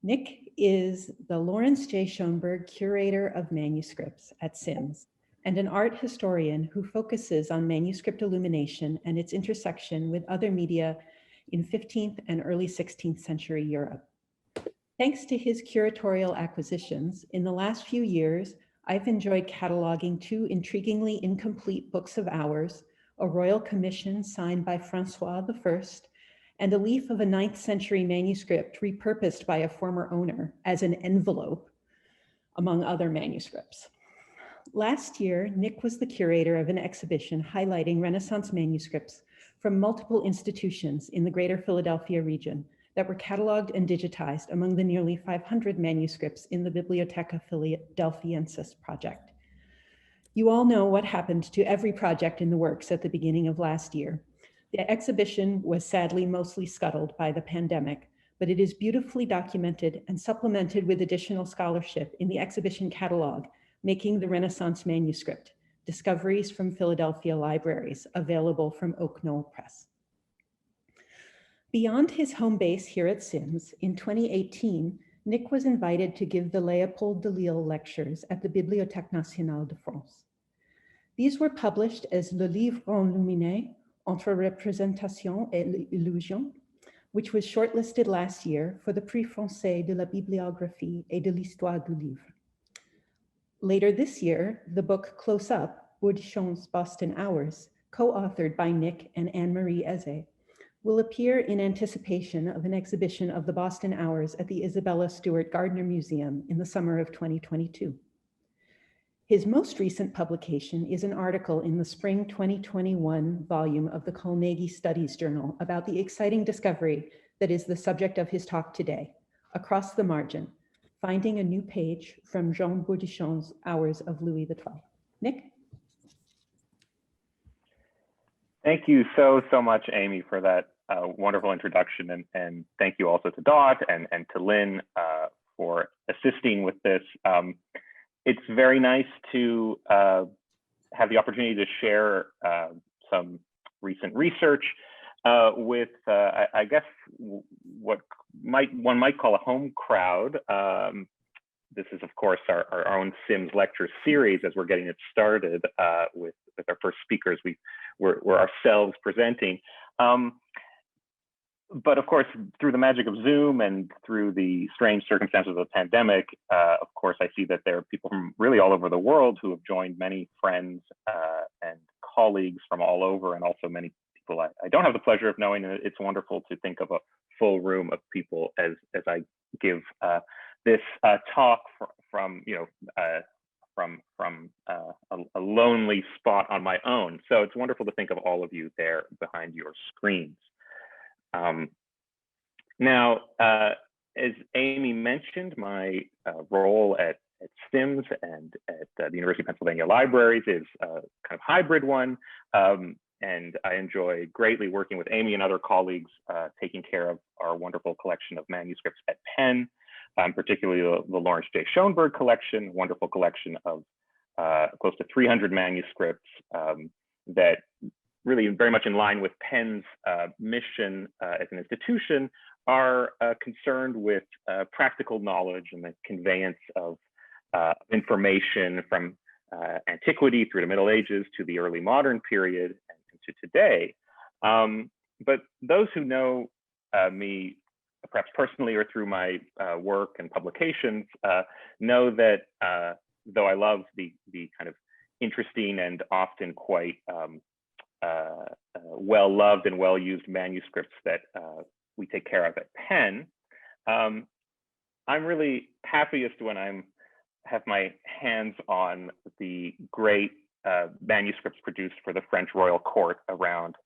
Nick is the Lawrence J. Schoenberg Curator of Manuscripts at SIMS and an art historian who focuses on manuscript illumination and its intersection with other media in 15th and early 16th century Europe. Thanks to his curatorial acquisitions, in the last few years, I've enjoyed cataloging two intriguingly incomplete books of Hours, a royal commission signed by Francois I, and a leaf of a 9th century manuscript repurposed by a former owner as an envelope, among other manuscripts. Last year, Nick was the curator of an exhibition highlighting Renaissance manuscripts from multiple institutions in the greater Philadelphia region that were cataloged and digitized among the nearly 500 manuscripts in the Bibliotheca Philadelphiensis project. You all know what happened to every project in the works at the beginning of last year. The exhibition was sadly mostly scuttled by the pandemic, but it is beautifully documented and supplemented with additional scholarship in the exhibition catalog, Making the Renaissance Manuscript, Discoveries from Philadelphia Libraries, available from Oak Knoll Press. Beyond his home base here at SIMS, in 2018, Nick was invited to give the Léopold de Lille lectures at the Bibliothèque Nationale de France. These were published as Le Livre enluminé, Entre représentation et illusion, which was shortlisted last year for the Prix Français de la Bibliographie et de l'Histoire du Livre. Later this year, the book Close Up, Bourdichon's Boston Hours, co-authored by Nick and Anne-Marie Eze, will appear in anticipation of an exhibition of the Boston Hours at the Isabella Stewart Gardner Museum in the summer of 2022. His most recent publication is an article in the spring 2021 volume of the Carnegie Studies Journal about the exciting discovery that is the subject of his talk today, Across the Margin, Finding a New Page from Jean Bourdichon's Hours of Louis XII. Nick? Thank you so much, Amy, for that wonderful introduction. And thank you also to Dot and to Lynn for assisting with this. It's very nice to have the opportunity to share some recent research with, I guess, what one might call a home crowd. This is, of course, our own SIMS lecture series as we're getting it started with our first speakers. We're ourselves presenting. But of course, through the magic of Zoom and through the strange circumstances of the pandemic, of course, I see that there are people from really all over the world who have joined, many friends and colleagues from all over, and also many people I don't have the pleasure of knowing. And it's wonderful to think of a full room of people as I give this talk from a lonely spot on my own. So it's wonderful to think of all of you there behind your screens. Now, as Amy mentioned, my role at SIMS and at the University of Pennsylvania Libraries is a kind of hybrid one. And I enjoy greatly working with Amy and other colleagues, taking care of our wonderful collection of manuscripts at Penn, particularly the Lawrence J. Schoenberg collection, wonderful collection of close to 300 manuscripts that really very much in line with Penn's mission as an institution, are concerned with practical knowledge and the conveyance of information from antiquity through the Middle Ages to the early modern period and to today. But those who know me, perhaps personally or through my work and publications, know that though I love the kind of interesting and often quite well-loved and well-used manuscripts that we take care of at Penn, I'm really happiest when I have my hands on the great manuscripts produced for the French royal court around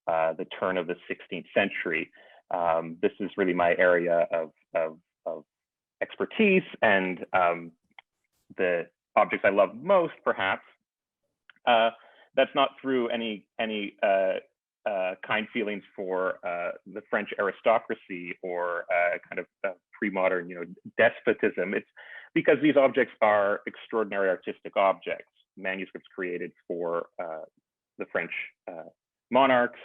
the turn of the 16th century. This is really my area of expertise, and the objects I love most, perhaps. That's not through any kind feelings for the French aristocracy or kind of pre-modern, despotism. It's because these objects are extraordinary artistic objects, manuscripts created for the French monarchs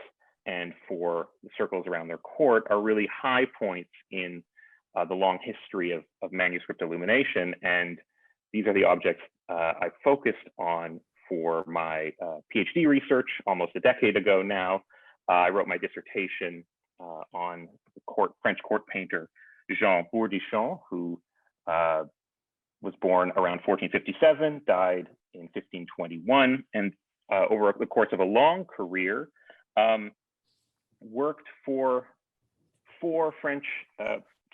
and for the circles around their court, are really high points in the long history of manuscript illumination. And these are the objects I focused on for my PhD research almost a decade ago now. I wrote my dissertation on the French court painter Jean Bourdichon, who was born around 1457, died in 1521, and over the course of a long career, worked for 4 French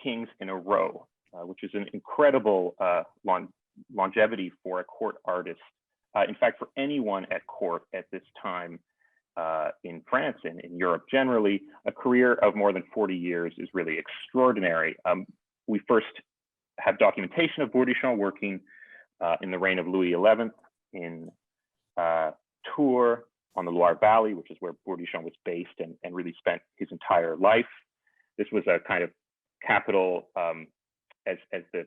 kings in a row, which is an incredible longevity for a court artist. In fact, for anyone at court at this time in France and in Europe generally, a career of more than 40 years is really extraordinary. We first have documentation of Bourdichon working in the reign of Louis XI in Tours on the Loire Valley, which is where Bourdichon was based and really spent his entire life. This was a kind of capital as the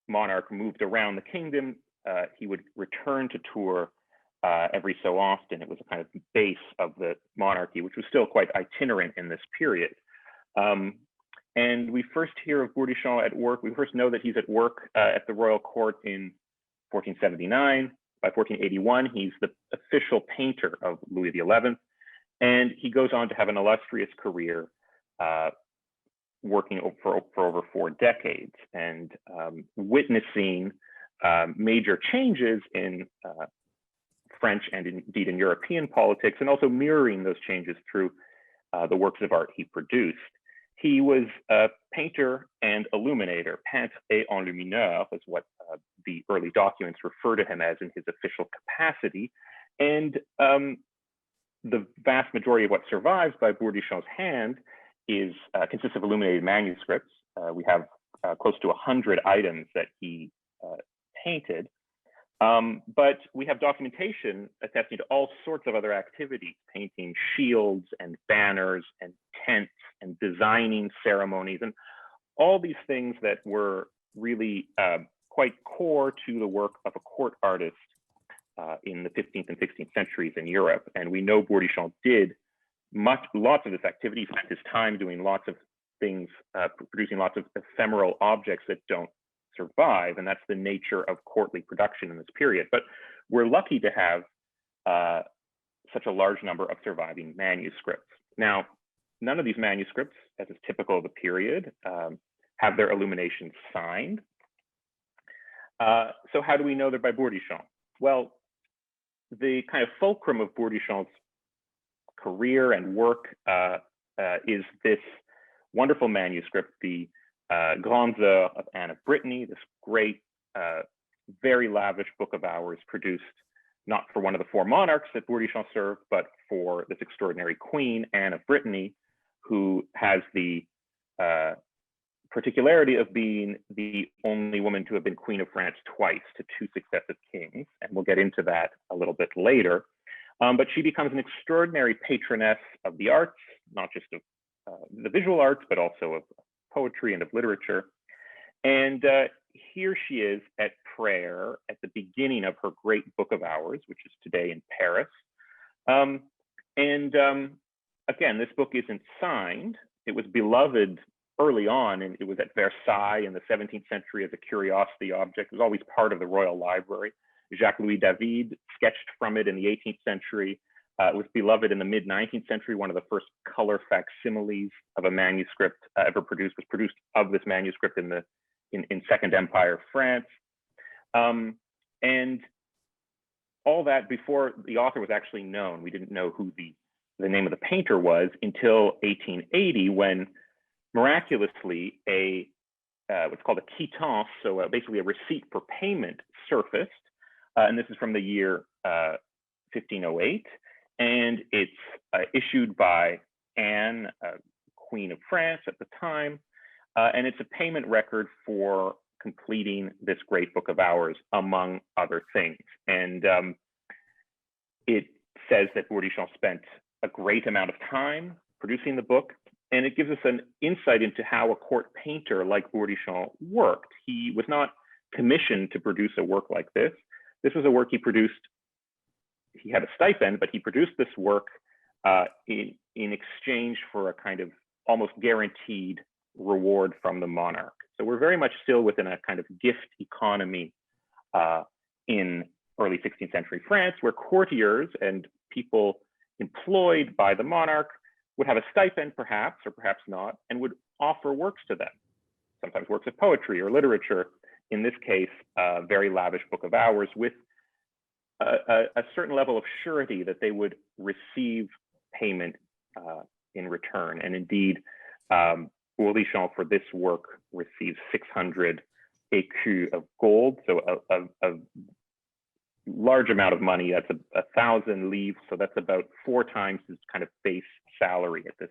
monarch moved around the kingdom. He would return to Tours every so often. It was a kind of base of the monarchy, which was still quite itinerant in this period. And we first hear of Bourdichon at work. We first know that he's at work at the royal court in 1479. By 1481, he's the official painter of Louis XI. And he goes on to have an illustrious career working for over 4 decades and witnessing major changes in French and indeed in European politics, and also mirroring those changes through the works of art he produced. He was a painter and illuminator. Peintre et enlumineur is what the early documents refer to him as in his official capacity. And the vast majority of what survives by Bourdichon's hand consists of illuminated manuscripts. We have close to 100 items that he painted. But we have documentation attesting to all sorts of other activities, painting shields and banners and tents and designing ceremonies and all these things that were really quite core to the work of a court artist in the 15th and 16th centuries in Europe. And we know Bourdichon did lots of this activity. He spent his time doing lots of things, producing lots of ephemeral objects that don't survive, and that's the nature of courtly production in this period. But we're lucky to have such a large number of surviving manuscripts. Now, none of these manuscripts, as is typical of the period, have their illuminations signed. So how do we know they're by Bourdichon? Well, the kind of fulcrum of Bourdichon's career and work is this wonderful manuscript, the Grandes Heures of Anne of Brittany, this great, very lavish book of hours produced not for one of the 4 monarchs that Bourdichon served, but for this extraordinary queen, Anne of Brittany, who has the particularity of being the only woman to have been Queen of France twice to 2 successive kings. And we'll get into that a little bit later. But she becomes an extraordinary patroness of the arts, not just of the visual arts, but also of poetry and of literature. And here she is at prayer at the beginning of her great book of hours, which is today in Paris. Again, this book isn't signed. It was beloved early on, and it was at Versailles in the 17th century as a curiosity object. It was always part of the royal library. Jacques-Louis David sketched from it in the 18th century. It was beloved in the mid-19th century. One of the first color facsimiles of a manuscript ever produced was produced of this manuscript in Second Empire France. And all that before the author was actually known. We didn't know who the name of the painter was until 1880, when miraculously what's called a quittance, so basically a receipt for payment, surfaced. And this is from the year 1508. And it's issued by Anne, Queen of France at the time. And it's a payment record for completing this great book of hours, among other things. And it says that Bourdichon spent a great amount of time producing the book. And it gives us an insight into how a court painter like Bourdichon worked. He was not commissioned to produce a work like this. This was a work he produced. He had a stipend, but he produced this work in exchange for a kind of almost guaranteed reward from the monarch. So we're very much still within a kind of gift economy in early 16th century France, where courtiers and people employed by the monarch would have a stipend, perhaps, or perhaps not, and would offer works to them, sometimes works of poetry or literature. In this case, a very lavish book of hours with a certain level of surety that they would receive payment in return. And indeed, Bourdichon for this work receives 600 écus of gold, so a large amount of money. That's 1,000 livres, so that's about 4 times his kind of base salary at this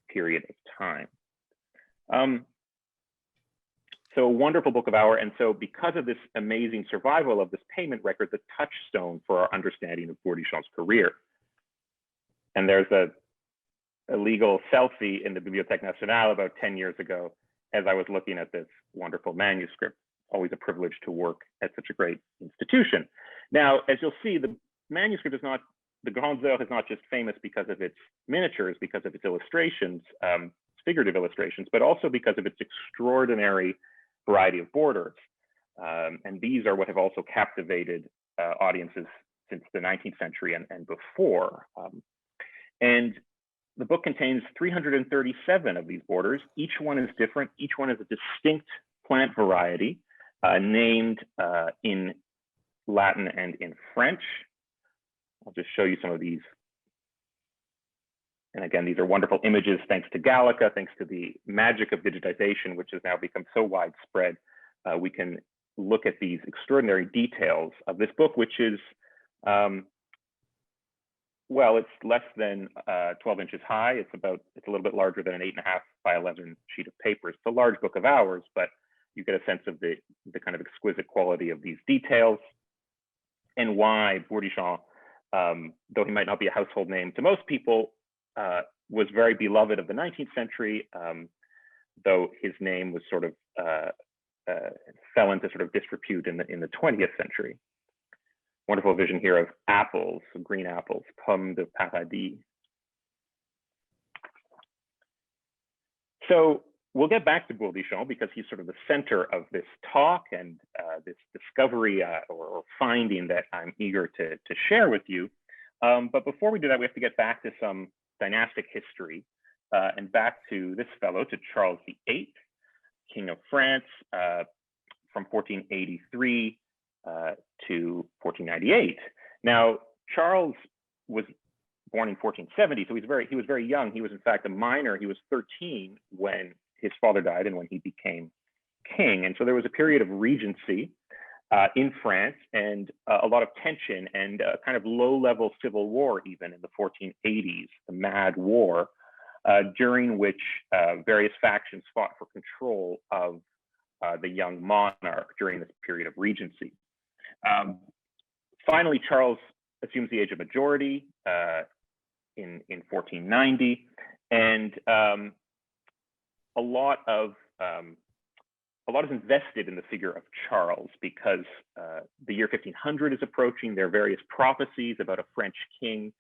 period of time. So a wonderful book of hours, and so because of this amazing survival of this payment record, the touchstone for our understanding of Bourdichon's career. And there's a legal selfie in the Bibliothèque Nationale about 10 years ago as I was looking at this wonderful manuscript. Always a privilege to work at such a great institution. Now, as you'll see, the manuscript is not, the Grandes Heures is not just famous because of its miniatures, because of its illustrations, figurative illustrations, but also because of its extraordinary variety of borders. And these are what have also captivated audiences since the 19th century and before. And the book contains 337 of these borders. Each one is different. Each one is a distinct plant variety named in Latin and in French. I'll just show you some of these. And again, these are wonderful images thanks to Gallica, thanks to the magic of digitization, which has now become so widespread. We can look at these extraordinary details of this book, which is, well, it's less than 12 inches high. It's a little bit larger than an 8.5 by 11 sheet of paper. It's a large book of hours, but you get a sense of the kind of exquisite quality of these details and why Bourdichon, though he might not be a household name to most people, was very beloved of the 19th century, though his name was sort of fell into sort of disrepute in the 20th century. Wonderful vision here of apples, green apples, pommes de paradis. So we'll get back to Bourdichon because he's sort of the center of this talk and this discovery or finding that I'm eager to share with you. But before we do that, we have to get back to some dynastic history and back to this fellow, to Charles VIII, King of France, from 1483 to 1498. Now, Charles was born in 1470, so he was very young. He was in fact a minor. He was 13 when his father died and when he became king. And so there was a period of regency in France and a lot of tension and kind of low-level civil war even in the 1480s, the Mad War, during which various factions fought for control of the young monarch during this period of regency. Finally, Charles assumes the age of majority in 1490, and a lot is invested in the figure of Charles because the year 1500 is approaching. There are various prophecies about a French king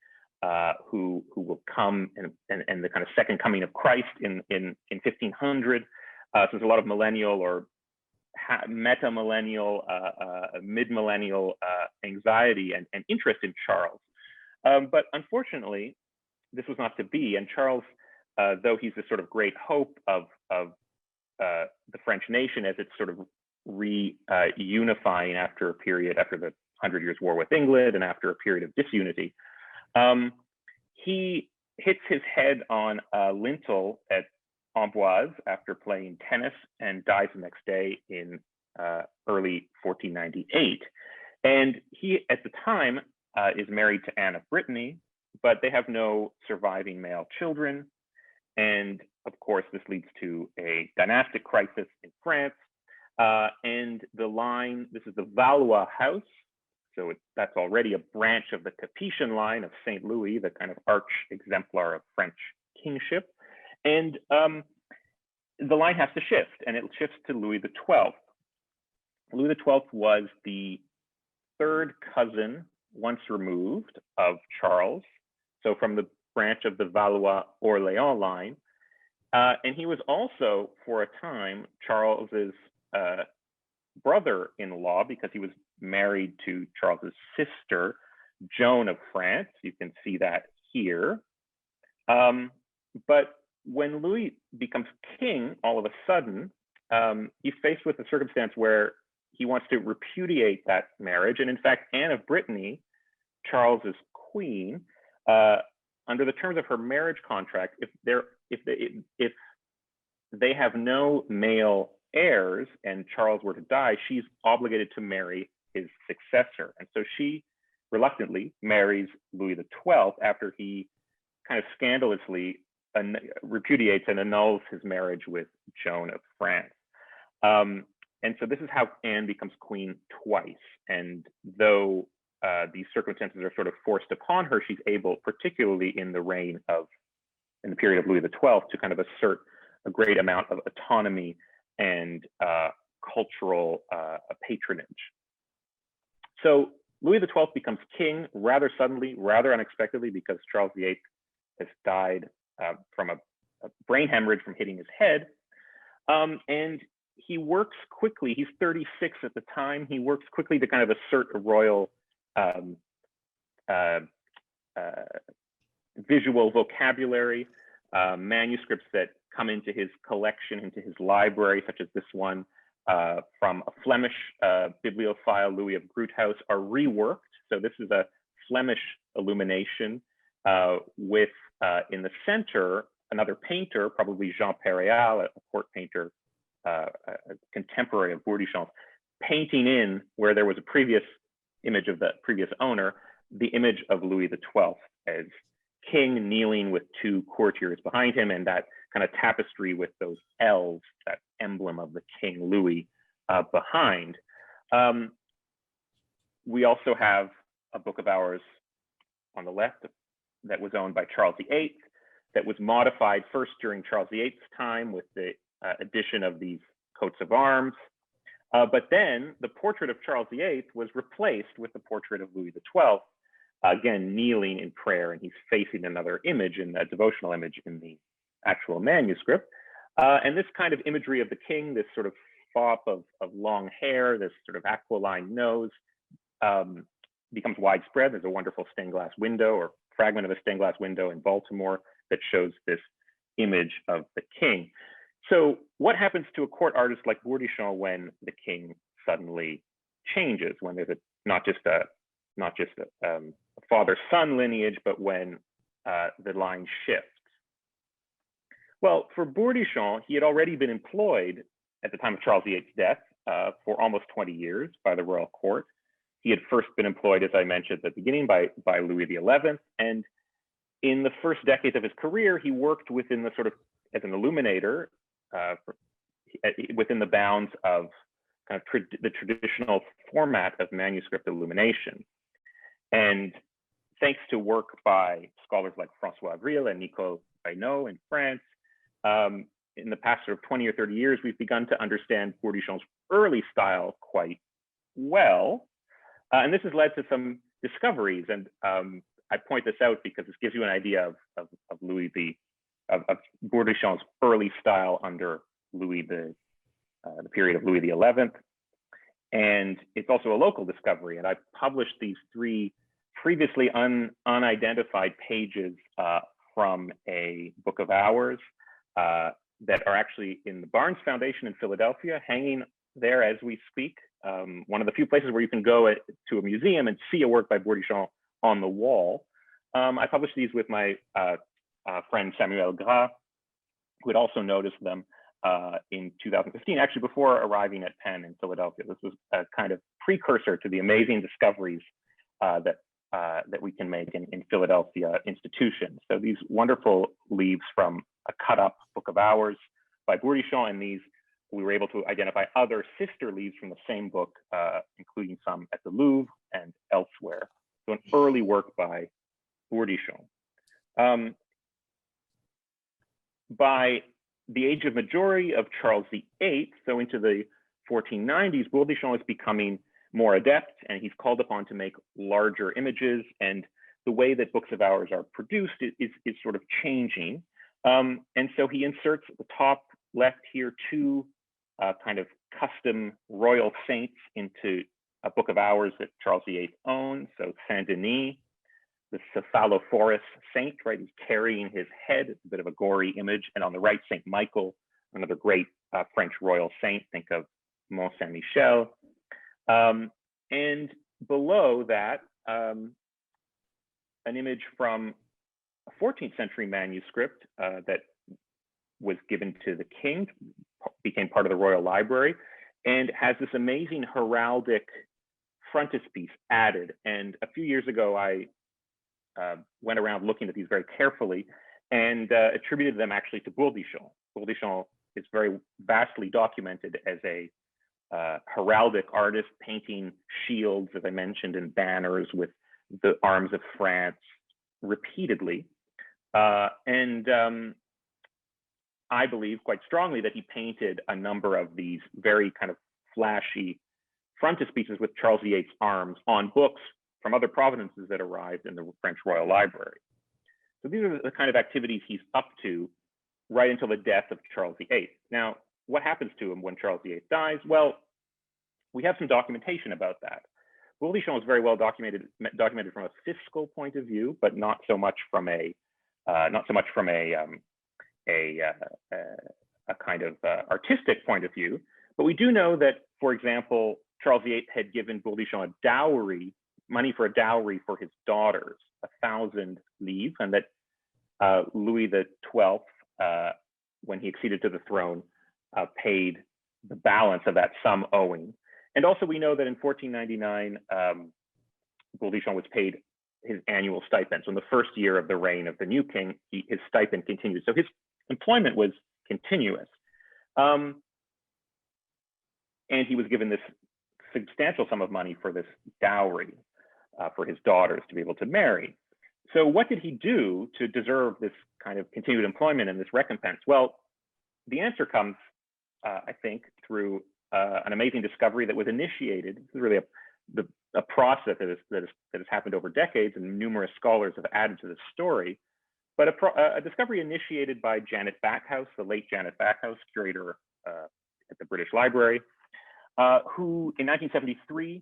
who will come and the kind of second coming of Christ in 1500. So there's a lot of millennial or meta-millennial, mid-millennial anxiety and interest in Charles. But unfortunately, this was not to be. And Charles, though he's this sort of great hope of the French nation as it's sort of reunifying after the 100 Years' War with England and after a period of disunity, he hits his head on a lintel at Amboise after playing tennis and dies the next day in early 1498. And he, at the time, is married to Anne of Brittany, but they have no surviving male children. And of course, this leads to a dynastic crisis in France. And the line, this is the Valois house. So that's already a branch of the Capetian line of St. Louis, the kind of arch exemplar of French kingship. And the line has to shift, and it shifts to Louis XII. Louis XII was the third cousin, once removed, of Charles. So from the branch of the Valois-Orléans line, And he was also, for a time, Charles's brother-in-law, because he was married to Charles's sister, Joan of France. You can see that here. But when Louis becomes king, all of a sudden, he's faced with a circumstance where he wants to repudiate that marriage. And in fact, Anne of Brittany, Charles's queen, under the terms of her marriage contract, if they have no male heirs and Charles were to die, she's obligated to marry his successor. And so she reluctantly marries Louis XII after he kind of scandalously repudiates and annuls his marriage with Joan of France. And so this is how Anne becomes queen twice. And though these circumstances are sort of forced upon her, she's able, particularly in the period of Louis XII, to kind of assert a great amount of autonomy and cultural patronage. So Louis XII becomes king rather suddenly, rather unexpectedly, because Charles VIII has died from a brain hemorrhage from hitting his head. And he works quickly. He's 36 at the time. He works quickly to kind of assert a royal visual vocabulary, manuscripts that come into his collection, into his library, such as this one from a Flemish bibliophile, Louis of Groothuis, are reworked. So this is a Flemish illumination with, in the center, another painter, probably Jean Pereal, a court painter, a contemporary of Bourdichon, painting in, where there was a previous image of the previous owner, the image of Louis XII as king kneeling with two courtiers behind him, and that kind of tapestry with those L's, that emblem of the King Louis behind. We also have a book of Hours on the left that was owned by Charles VIII, that was modified first during Charles VIII's time with the addition of these coats of arms. But then the portrait of Charles VIII was replaced with the portrait of Louis XII, again, kneeling in prayer, and he's facing another image, a devotional image in the actual manuscript. And this kind of imagery of the king, this sort of fop of long hair, this sort of aquiline nose, becomes widespread. There's a wonderful stained glass window, or fragment of a stained glass window in Baltimore, that shows this image of the king. So what happens to a court artist like Bourdichon when the king suddenly changes, when there's not just a father-son lineage, but when the line shifts? Well, for Bourdichon, he had already been employed at the time of Charles VIII's death for almost 20 years by the royal court. He had first been employed, as I mentioned at the beginning, by Louis XI. And in the first decades of his career, he worked within the sort of, as an illuminator, within the bounds of kind of the traditional format of manuscript illumination. And thanks to work by scholars like François Avril and Nicole Bainot in France, in the past sort of 20 or 30 years, we've begun to understand Bourdichon's early style quite well. And this has led to some discoveries. And I point this out because this gives you an idea of Bourdichon's early style under the period of Louis XI. And it's also a local discovery. And I published these three previously unidentified pages from a book of Hours that are actually in the Barnes Foundation in Philadelphia, hanging there as we speak. One of the few places where you can go to a museum and see a work by Bourdichon on the wall. I published these with my friend Samuel Gras, who had also noticed them in 2015, actually before arriving at Penn in Philadelphia. This was a kind of precursor to the amazing discoveries that we can make in Philadelphia institutions. So these wonderful leaves from a cut up book of Hours by Bourdichon, and these we were able to identify other sister leaves from the same book, including some at the Louvre and elsewhere. So an early work by Bourdichon. By the age of majority of Charles VIII, so into the 1490s, Bourdichon is becoming more adept, and he's called upon to make larger images, and the way that books of Hours are produced is sort of changing. And so he inserts at the top left here two kind of custom royal saints into a book of hours that Charles VIII owned. So Saint Denis, the cephalophorus saint, right? He's carrying his head. It's a bit of a gory image. And on the right, Saint Michael, another great French royal saint. Think of Mont Saint Michel. And below that, an image from a 14th century manuscript that was given to the king, became part of the royal library, and has this amazing heraldic frontispiece added. And a few years ago, I went around looking at these very carefully and attributed them actually to Bourdichon. Bourdichon is very vastly documented as a heraldic artist, painting shields, as I mentioned, and banners with the arms of France repeatedly. I believe quite strongly that he painted a number of these very kind of flashy frontispieces with Charles VIII's arms on books from other provenances that arrived in the French Royal Library. So these are the kind of activities he's up to right until the death of Charles VIII. Now, what happens to him when Charles VIII dies? Well, we have some documentation about that. Bourdichon was very well documented from a fiscal point of view, but not so much from a kind of artistic point of view. But we do know that, for example, Charles VIII had given Bourdichon a dowry, money for a dowry for his daughters, 1,000 livres, and that Louis XII, when he acceded to the throne, paid the balance of that sum owing. And also we know that in 1499, Bourdichon was paid his annual stipend. So in the first year of the reign of the new king, his stipend continued. So his employment was continuous. And he was given this substantial sum of money for this dowry for his daughters to be able to marry. So what did he do to deserve this kind of continued employment and this recompense? Well, the answer comes, I think, through an amazing discovery that was initiated. This is really a process that has happened over decades, and numerous scholars have added to the story. But a discovery initiated by Janet Backhouse, the late Janet Backhouse, curator at the British Library, who in 1973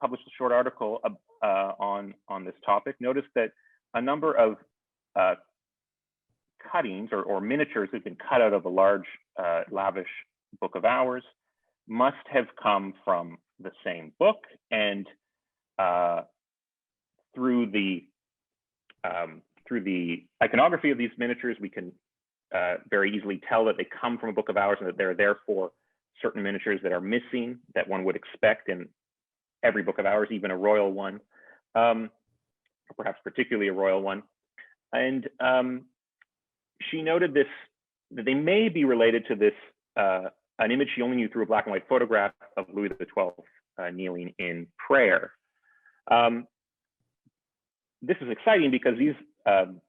published a short article on this topic, noticed that a number of cuttings or miniatures that had been cut out of a large, lavish book of hours must have come from the same book. And through the iconography of these miniatures, we can very easily tell that they come from a book of hours, and that there are therefore certain miniatures that are missing that one would expect in every book of hours, even a royal one, or perhaps particularly a royal one. And she noted this, that they may be related to this, an image she only knew through a black and white photograph of Louis XII kneeling in prayer. This is exciting because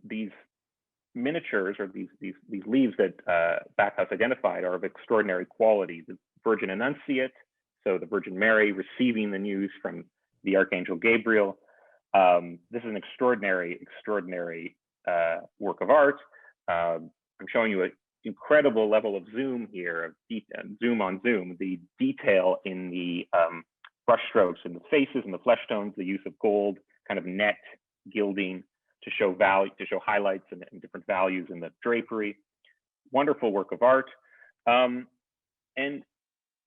these miniatures, or these leaves that Backhouse identified, are of extraordinary quality. The Virgin Annunciate, so the Virgin Mary receiving the news from the Archangel Gabriel. This is an extraordinary work of art. I'm showing you an incredible level of zoom here, zoom on zoom, the detail in the brush strokes and the faces and the flesh tones, the use of gold, kind of net gilding to show highlights and different values in the drapery. Wonderful work of art. And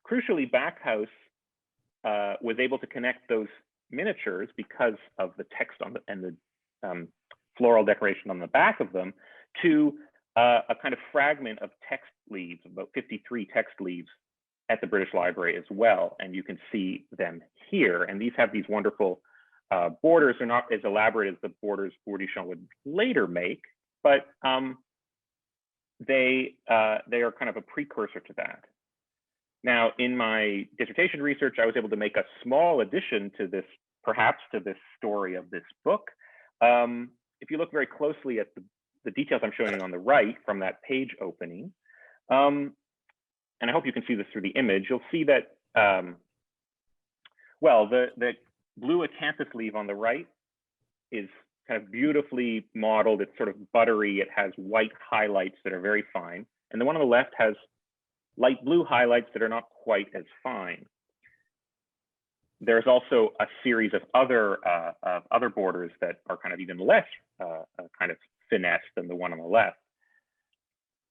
crucially, Backhouse was able to connect those miniatures, because of the text on the floral decoration on the back of them, to a kind of fragment of text leaves, about 53 text leaves at the British Library as well. And you can see them here. And these have these wonderful borders. They're not as elaborate as the borders Bourdichon would later make, but they are kind of a precursor to that. Now, in my dissertation research, I was able to make a small addition to this, perhaps to this story of this book. If you look very closely at the details I'm showing you on the right from that page opening, and I hope you can see this through the image, you'll see that, well, the blue acanthus leaf on the right is kind of beautifully modeled. It's sort of buttery. It has white highlights that are very fine. And the one on the left has light blue highlights that are not quite as fine. There's also a series of other borders that are kind of even less kind of finesse than the one on the left.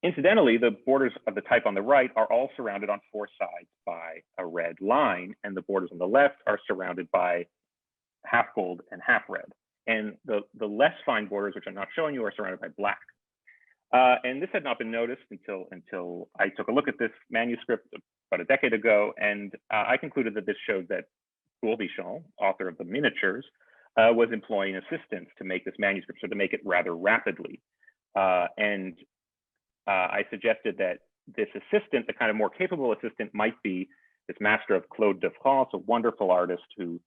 Incidentally, the borders of the type on the right are all surrounded on four sides by a red line, and the borders on the left are surrounded by half gold and half red. And the less fine borders, which I'm not showing you, are surrounded by black. And this had not been noticed until I took a look at this manuscript about a decade ago, and I concluded that this showed that Bourdichon, author of the miniatures, was employing assistants to make this manuscript, so to make it rather rapidly. I suggested that this assistant, the kind of more capable assistant, might be this master of Claude de France, a wonderful artist who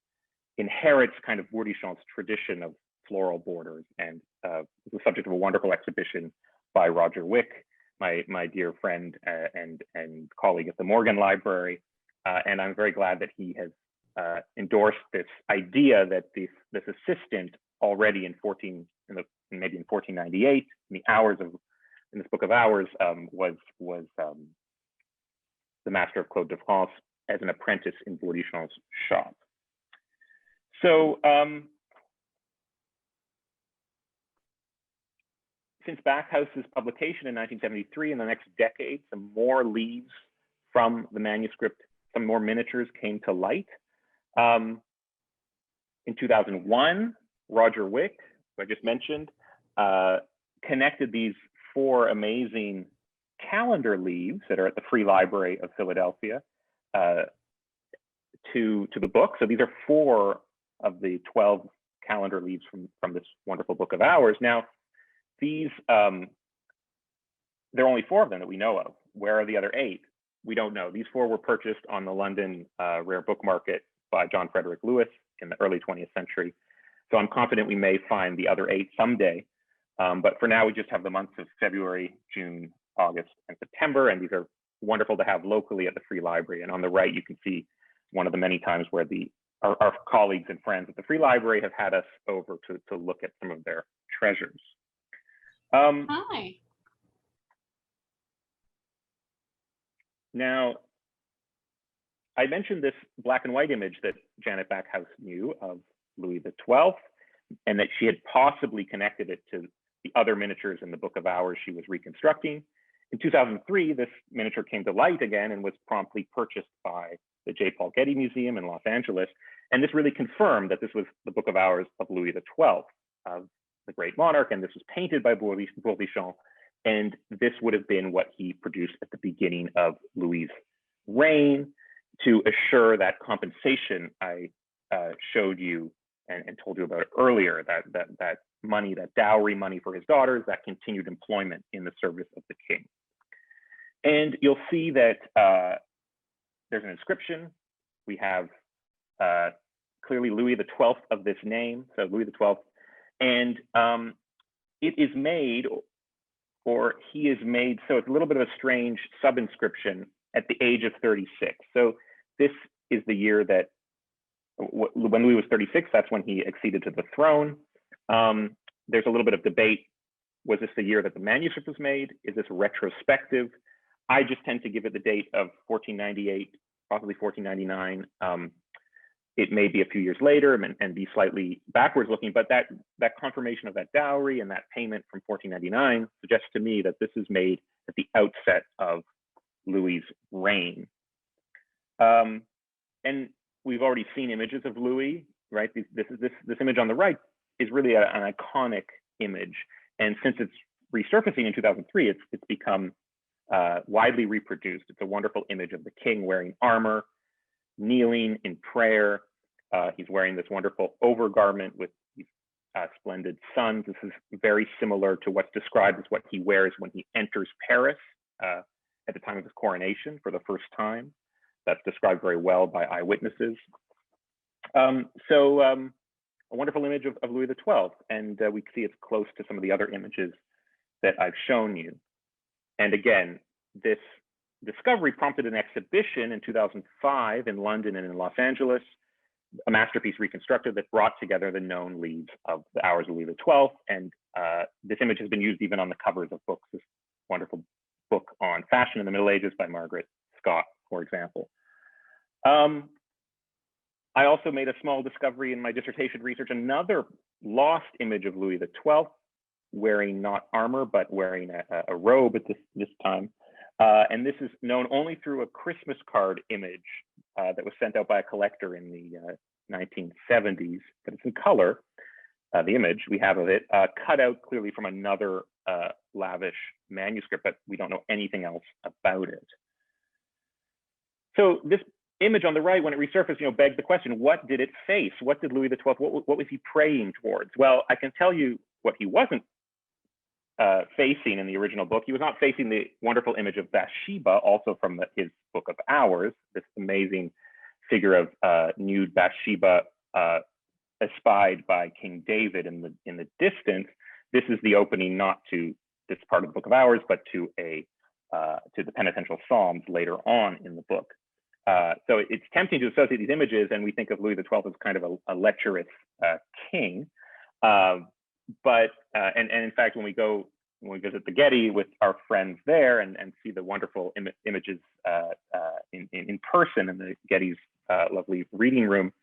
inherits kind of Bourdichon's tradition of floral borders, and was the subject of a wonderful exhibition by Roger Wick, my dear friend and colleague at the Morgan Library. And I'm very glad that he has endorsed this idea that this assistant already maybe in 1498, in this book of Hours, was the master of Claude de France as an apprentice in Bourdichon's shop. So since Backhouse's publication in 1973, in the next decade, some more leaves from the manuscript, some more miniatures came to light. In 2001, Roger Wick, who I just mentioned, connected these four amazing calendar leaves that are at the Free Library of Philadelphia to the book. So these are 4 of the 12 calendar leaves from this wonderful book of Hours. Now, these, there are only 4 of them that we know of. Where are the other 8? We don't know. These 4 were purchased on the London rare book market by John Frederick Lewis in the early 20th century. So I'm confident we may find the other 8 someday. But for now, we just have the months of February, June, August, and September. And these are wonderful to have locally at the Free Library. And on the right, you can see one of the many times where our colleagues and friends at the Free Library have had us over to look at some of their treasures. Hi. Now, I mentioned this black and white image that Janet Backhouse knew of Louis XII, and that she had possibly connected it to the other miniatures in the Book of Hours she was reconstructing. In 2003, this miniature came to light again and was promptly purchased by the J. Paul Getty Museum in Los Angeles. And this really confirmed that this was the Book of Hours of Louis XII, of the great monarch, and this was painted by Bourdichon. And this would have been what he produced at the beginning of Louis's reign to assure that compensation I showed you and told you about earlier, that money, that dowry money for his daughters, that continued employment in the service of the king. And you'll see that there's an inscription. We have clearly Louis XII of this name, so Louis XII. And it is made, or he is made, so it's a little bit of a strange sub-inscription at the age of 36. So this is the year that, when Louis was 36, that's when he acceded to the throne. There's a little bit of debate. Was this the year that the manuscript was made? Is this retrospective? I just tend to give it the date of 1498, possibly 1499. It may be a few years later and be slightly backwards looking, but that confirmation of that dowry and that payment from 1499 suggests to me that this is made at the outset of Louis's reign. And we've already seen images of Louis, right? This image on the right is really an iconic image. And since it's resurfacing in 2003, it's become widely reproduced. It's a wonderful image of the king wearing armor, kneeling in prayer. He's wearing this wonderful overgarment with these splendid suns. This is very similar to what's described as what he wears when he enters Paris at the time of his coronation for the first time. That's described very well by eyewitnesses. A wonderful image of Louis XII, and we see it's close to some of the other images that I've shown you. And again, this discovery prompted an exhibition in 2005 in London and in Los Angeles a masterpiece reconstructed that brought together the known leads of the Hours of Louis XII. And this image has been used even on the covers of books. This wonderful book on fashion in the Middle Ages by Margaret Scott, for example. I also made a small discovery in my dissertation research, another lost image of Louis XII, wearing not armor, but wearing a robe at this time. And this is known only through a Christmas card image that was sent out by a collector in the 1970s, but it's in color. The image we have of it, cut out clearly from another lavish manuscript, but we don't know anything else about it. So this image on the right, when it resurfaced, begged the question, what did it face? What did Louis XII, what was he praying towards? Well, I can tell you what he wasn't facing in the original book. He was not facing the wonderful image of Bathsheba, also from his Book of Hours, this amazing figure of nude Bathsheba espied by King David in the distance. This is the opening not to this part of the Book of Hours, but to the penitential Psalms later on in the book. So it's tempting to associate these images, and we think of Louis XII as kind of a lecherous king. But in fact, when we visit the Getty with our friends there and see the wonderful images in person in the Getty's lovely reading room,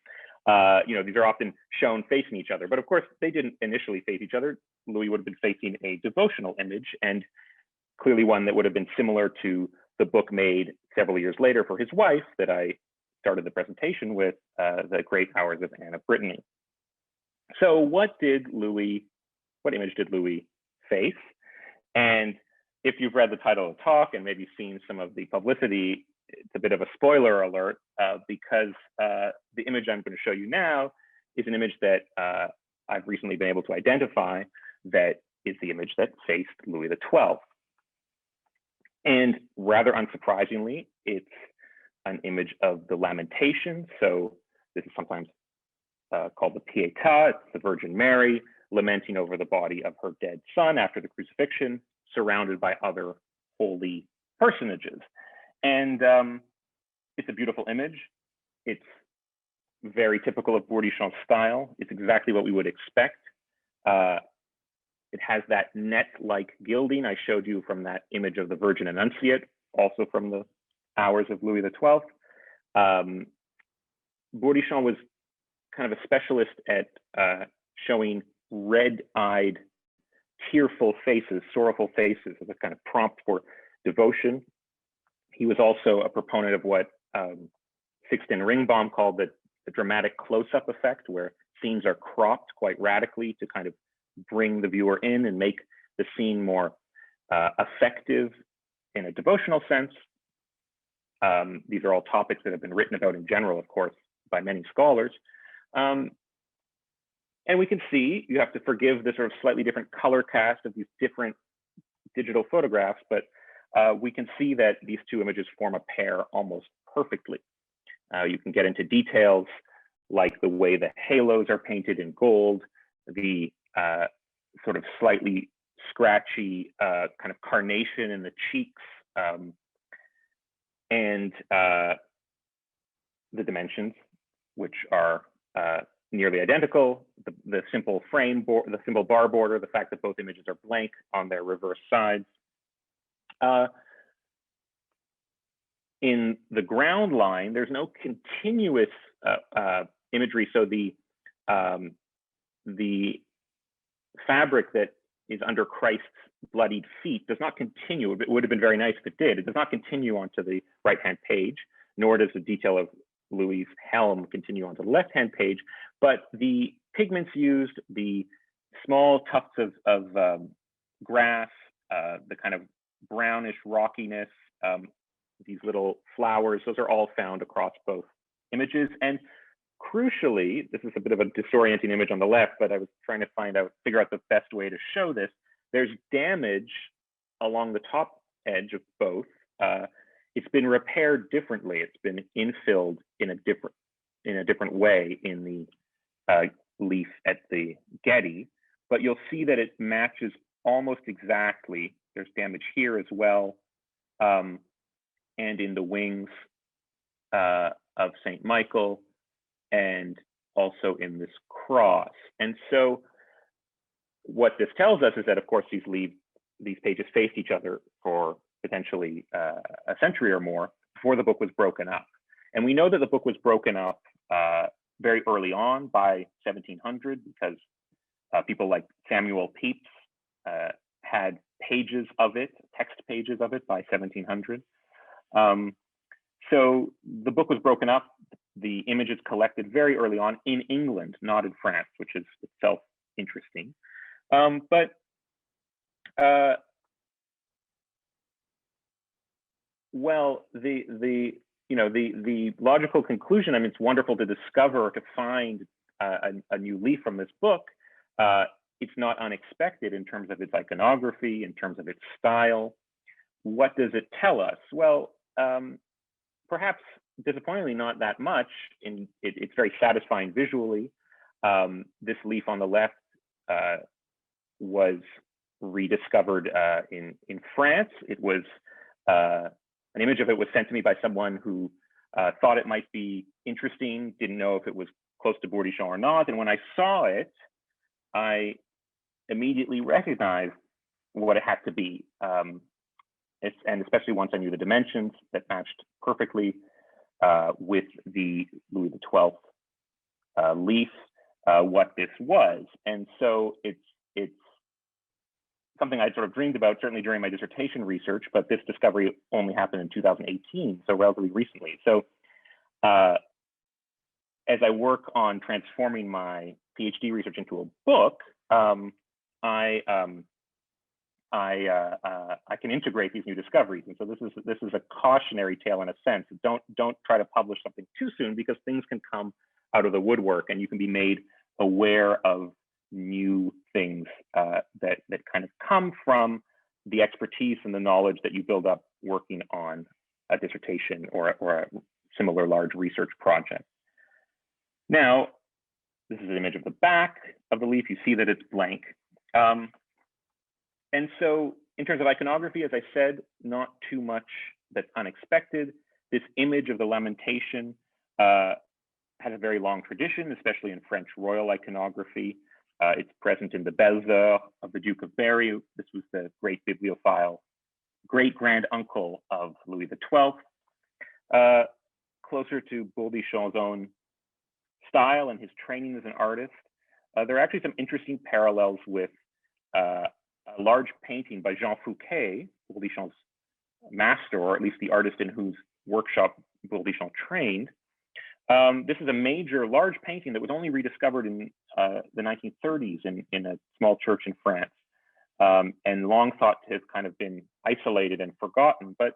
these are often shown facing each other. But of course, they didn't initially face each other. Louis would have been facing a devotional image, and clearly one that would have been similar to the book made several years later for his wife that I started the presentation with, The Great Hours of Anne of Brittany. So what image did Louis face? And if you've read the title of the talk and maybe seen some of the publicity, it's a bit of a spoiler alert, because the image I'm going to show you now is an image that I've recently been able to identify that is the image that faced Louis XII. And rather unsurprisingly, it's an image of the Lamentation. So this is sometimes called the Pietà. It's the Virgin Mary lamenting over the body of her dead son after the crucifixion, surrounded by other holy personages. And it's a beautiful image. It's very typical of Bourdichon's style. It's exactly what we would expect. It has that net-like gilding I showed you from that image of the Virgin Annunciate, also from the Hours of Louis XII. Bourdichon was kind of a specialist at showing red-eyed, tearful faces, sorrowful faces as a kind of prompt for devotion. He was also a proponent of what Sixten Ringbaum called the dramatic close-up effect, where scenes are cropped quite radically to kind of bring the viewer in and make the scene more effective in a devotional sense. These are all topics that have been written about in general, of course, by many scholars. And we can see, you have to forgive the sort of slightly different color cast of these different digital photographs, but we can see that these two images form a pair almost perfectly. You can get into details like the way the halos are painted in gold, the sort of slightly scratchy kind of carnation in the cheeks, and the dimensions, which are nearly identical, the simple frame, the simple bar border, the fact that both images are blank on their reverse sides. In the ground line, there's no continuous imagery, so the fabric that is under Christ's bloodied feet does not continue. It would have been very nice if it did. It does not continue onto the right-hand page, nor does the detail of Louis's helm continue onto the left-hand page, but the pigments used, the small tufts of grass, the kind of brownish rockiness, these little flowers, those are all found across both images. And crucially, this is a bit of a disorienting image on the left, but I was trying to figure out the best way to show this. There's damage along the top edge of both. It's been repaired differently. It's been infilled in a different way in the leaf at the Getty, but you'll see that it matches almost exactly. There's damage here as well, and in the wings of St. Michael, and also in this cross. And so what this tells us is that, of course, these pages faced each other for potentially a century or more before the book was broken up. And we know that the book was broken up very early on by 1700 because people like Samuel Pepys had pages of it, text pages of it by 1700. So the book was broken up. The images collected very early on in England, not in France, which is itself interesting. Well, the logical conclusion, I mean, it's wonderful to discover or to find a new leaf from this book. It's not unexpected in terms of its iconography, in terms of its style. What does it tell us? Well, perhaps disappointingly not that much. It's very satisfying visually. This leaf on the left was rediscovered in France. It was an image of it was sent to me by someone who thought it might be interesting, didn't know if it was close to Bourdichon or not. And when I saw it, I immediately recognized what it had to be. And especially once I knew the dimensions that matched perfectly with the Louis XII leaf, what this was. And so it's something I'd sort of dreamed about, certainly during my dissertation research, but this discovery only happened in 2018, so relatively recently. So as I work on transforming my PhD research into a book, I can integrate these new discoveries. And so this is a cautionary tale in a sense. Don't try to publish something too soon, because things can come out of the woodwork and you can be made aware of new things that kind of come from the expertise and the knowledge that you build up working on a dissertation or a similar large research project. Now, this is an image of the back of the leaf. You see that it's blank. And so in terms of iconography, as I said, not too much that's unexpected. This image of the Lamentation has a very long tradition, especially in French royal iconography. It's present in the Belles-Heures of the Duke of Berry. This was the great bibliophile, great-grand uncle of Louis XII. Closer to Bourdichon's own style and his training as an artist. There are actually some interesting parallels with a large painting by Jean Fouquet, Bourdichon's master, or at least the artist in whose workshop Bourdichon trained. This is a major, large painting that was only rediscovered in the 1930s in a small church in France, and long thought to have kind of been isolated and forgotten. But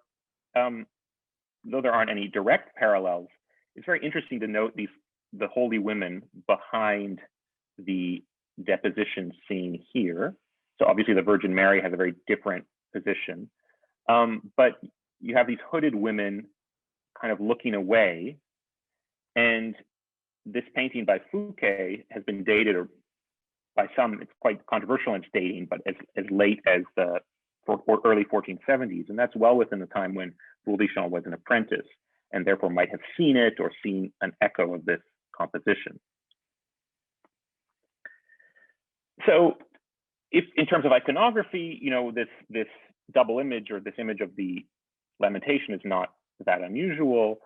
though there aren't any direct parallels, it's very interesting to note the holy women behind the deposition seen here. So obviously the Virgin Mary has a very different position, but you have these hooded women kind of looking away. And this painting by Fouquet has been dated, or by some, it's quite controversial in its dating, but as late as the early 1470s. And that's well within the time when Bourdichon was an apprentice and therefore might have seen it or seen an echo of this composition. So if in terms of iconography, this double image, or this image of the Lamentation, is not that unusual.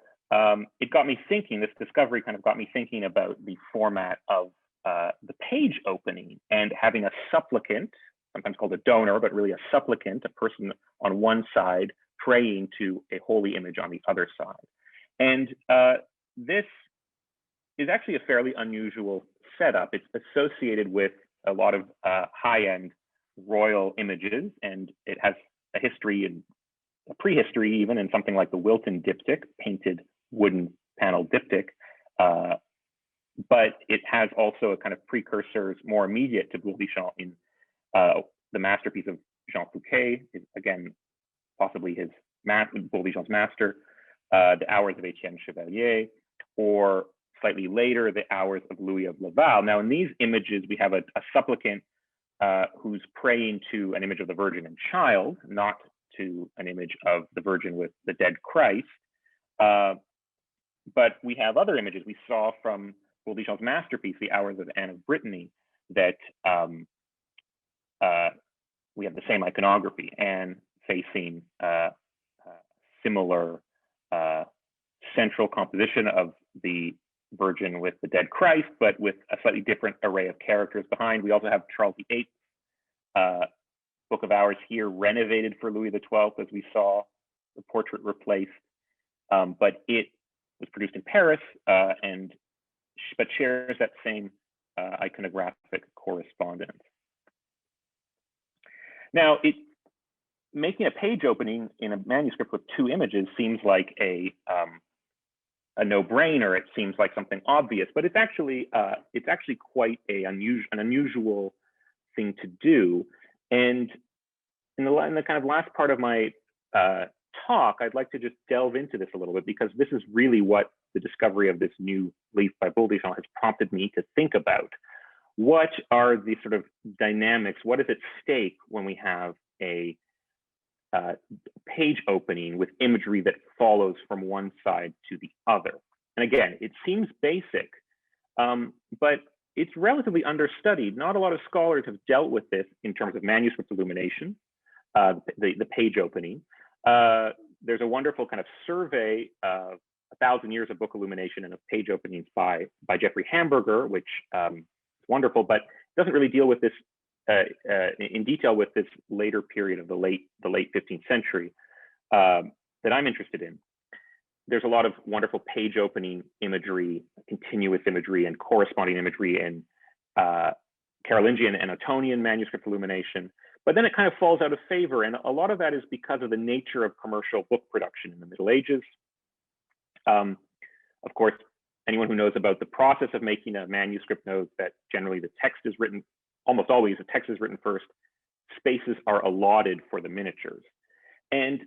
It got me thinking, this discovery kind of got me thinking about the format of the page opening, and having a supplicant, sometimes called a donor, but really a supplicant, a person on one side praying to a holy image on the other side. And this is actually a fairly unusual setup. It's associated with a lot of high-end royal images, and it has a history, and a prehistory even, in something like the Wilton diptych, painted wooden panel diptych. But it has also a kind of precursors more immediate to Bourdichon in the masterpiece of Jean Fouquet, again, possibly Bourdichon's master, the Hours of Etienne Chevalier, or slightly later, the Hours of Louis of Laval. Now, in these images, we have a supplicant who's praying to an image of the Virgin and Child, not to an image of the Virgin with the dead Christ. But we have other images we saw from Bourdichon's masterpiece, The Hours of Anne of Brittany, that we have the same iconography, Anne facing similar central composition of the Virgin with the dead Christ, but with a slightly different array of characters behind. We also have Charles VIII Book of Hours here, renovated for Louis XII, as we saw the portrait replaced, but it was produced in Paris but shares that same iconographic correspondence. Now, making a page opening in a manuscript with two images seems like a no-brainer. It seems like something obvious, but it's actually quite an unusual thing to do. And in the kind of last part of my talk, I'd like to just delve into this a little bit, because this is really what the discovery of this new leaf by Bourdichon has prompted me to think about. What are the sort of dynamics? What is at stake when we have a page opening with imagery that follows from one side to the other? And again, it seems basic, but it's relatively understudied. Not a lot of scholars have dealt with this in terms of manuscript illumination, the page opening. There's a wonderful kind of survey of 1,000 years of book illumination and of page openings by Jeffrey Hamburger, which is wonderful, but doesn't really deal with this in detail with this later period of the late 15th century that I'm interested in. There's a lot of wonderful page opening imagery, continuous imagery, and corresponding imagery in Carolingian and Ottonian manuscript illumination. But then it kind of falls out of favor, and a lot of that is because of the nature of commercial book production in the Middle Ages. Of course, anyone who knows about the process of making a manuscript knows that generally the text is written, almost always the text is written first, spaces are allotted for the miniatures. And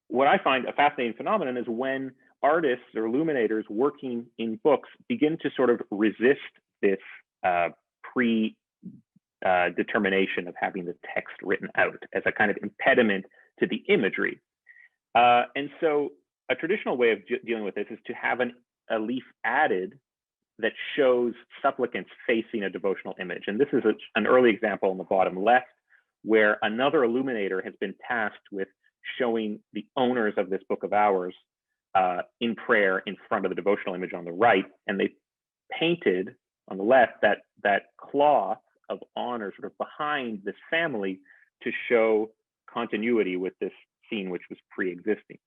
what I find a fascinating phenomenon is when artists or illuminators working in books begin to sort of resist this determination of having the text written out as a kind of impediment to the imagery. And so a traditional way of dealing with this is to have a leaf added that shows supplicants facing a devotional image. And this is an early example on the bottom left, where another illuminator has been tasked with showing the owners of this Book of Hours in prayer in front of the devotional image on the right. And they painted on the left that cloth of honor sort of behind this family to show continuity with this scene, which was pre-existing.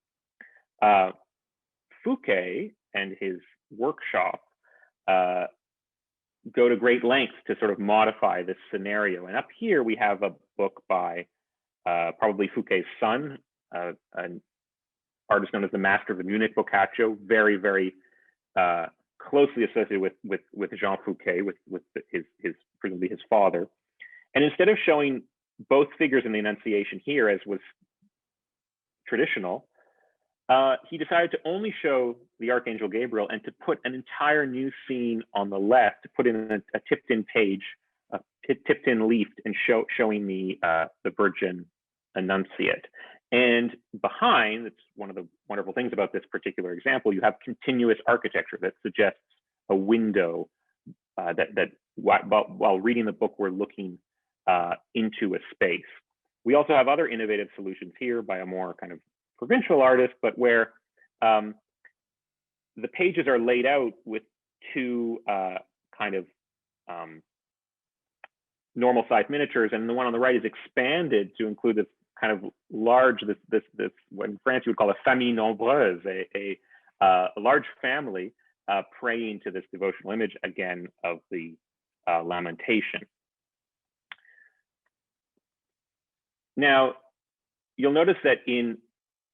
Fouquet and his workshop go to great lengths to sort of modify this scenario. And up here we have a book by probably Fouquet's son, an artist known as the Master of the Munich Boccaccio, very, very closely associated with Jean Fouquet, with his presumably his father. And instead of showing both figures in the Annunciation here, as was traditional, he decided to only show the Archangel Gabriel and to put an entire new scene on the left, to put in a tipped-in page, a tipped-in leaf, and showing the Virgin Annunciate. And behind, it's one of the wonderful things about this particular example, you have continuous architecture that suggests a window that while reading the book, we're looking into a space. We also have other innovative solutions here by a more kind of provincial artist, but where the pages are laid out with two kind of normal size miniatures, and the one on the right is expanded to include this kind of large, this what in France you would call a famille nombreuse, a large family praying to this devotional image, again, of the Lamentation. Now, you'll notice that in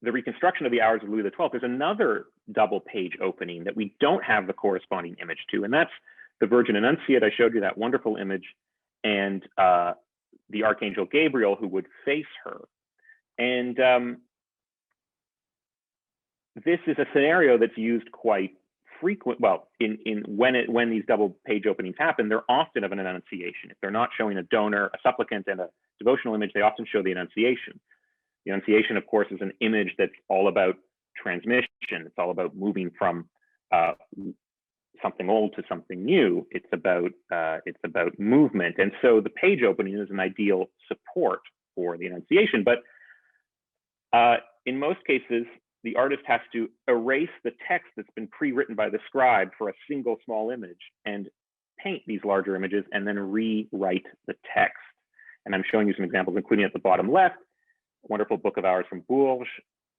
the reconstruction of the Hours of Louis XII, there's another double page opening that we don't have the corresponding image to, and that's the Virgin Annunciate. I showed you that wonderful image, and the Archangel Gabriel who would face her. And this is a scenario that's used quite frequent. Well, when these double page openings happen, they're often of an Annunciation. If they're not showing a donor, a supplicant, and a devotional image, they often show the Annunciation. The Annunciation, of course, is an image that's all about transmission. It's all about moving from something old to something new. It's about movement. And so the page opening is an ideal support for the Annunciation. But in most cases, the artist has to erase the text that's been pre-written by the scribe for a single small image and paint these larger images and then rewrite the text. And I'm showing you some examples, including at the bottom left, a wonderful book of hours from Bourges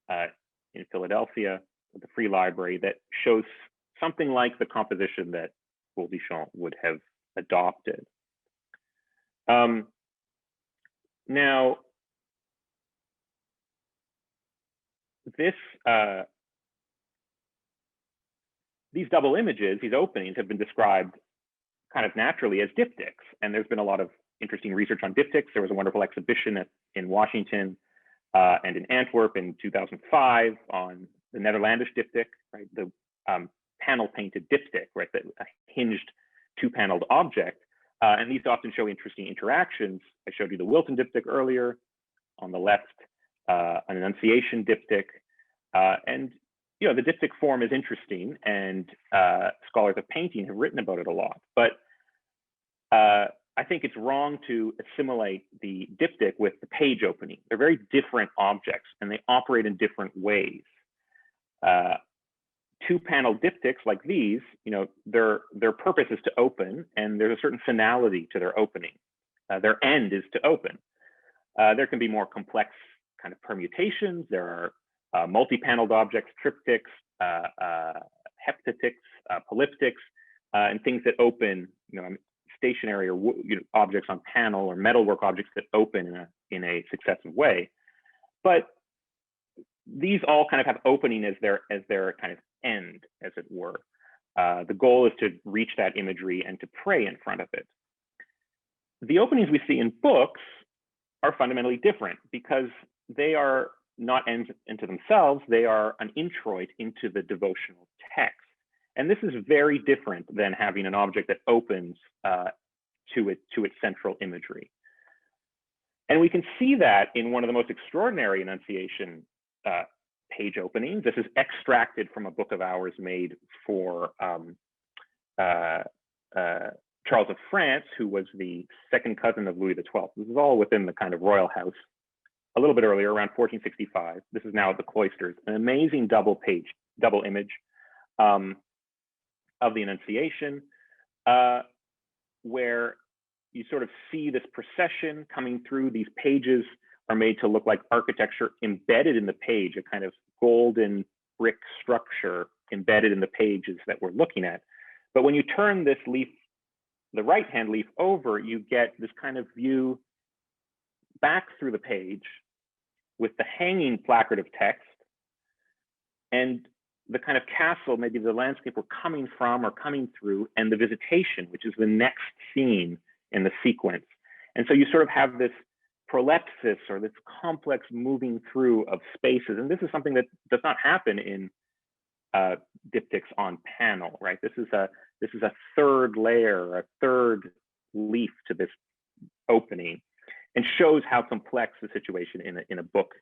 in Philadelphia, at the Free Library, that shows something like the composition that Bourdichon would have adopted. Now, these double images, these openings, have been described kind of naturally as diptychs. And there's been a lot of interesting research on diptychs. There was a wonderful exhibition in Washington and in Antwerp in 2005 on the Netherlandish diptych, right? The panel painted diptych, right? A hinged two-paneled object. And these often show interesting interactions. I showed you the Wilton diptych earlier. On the left, an Annunciation diptych. And you know, the diptych form is interesting, and scholars of painting have written about it a lot. But I think it's wrong to assimilate the diptych with the page opening. They're very different objects, and they operate in different ways. Two-panel diptychs like these, you know, their purpose is to open, and there's a certain finality to their opening. Their end is to open. There can be more complex kind of permutations. There are multi-paneled objects, triptychs, heptatychs, polyptychs, and things that open, you know, stationary or objects on panel, or metalwork objects that open in a successive way. But these all kind of have opening as their kind of end, as it were. The goal is to reach that imagery and to pray in front of it. The openings we see in books are fundamentally different, because they are not ends into themselves, they are an introit into the devotional text. And this is very different than having an object that opens to its central imagery. And we can see that in one of the most extraordinary Annunciation page openings. This is extracted from a book of hours made for Charles of France, who was the second cousin of Louis XII. This is all within the kind of royal house. A little bit earlier, around 1465. This is now at the cloisters. An amazing double image of the Annunciation, where you sort of see this procession coming through. These pages are made to look like architecture embedded in the page, a kind of golden brick structure embedded in the pages that we're looking at. But when you turn this leaf, the right-hand leaf over, you get this kind of view back through the page with the hanging placard of text and the kind of castle, maybe the landscape we're coming from or coming through, and the visitation, which is the next scene in the sequence. And so you sort of have this prolepsis, or this complex moving through of spaces. And this is something that does not happen in diptychs on panel, right? This is a third layer, a third leaf to this opening, and shows how complex the situation in a book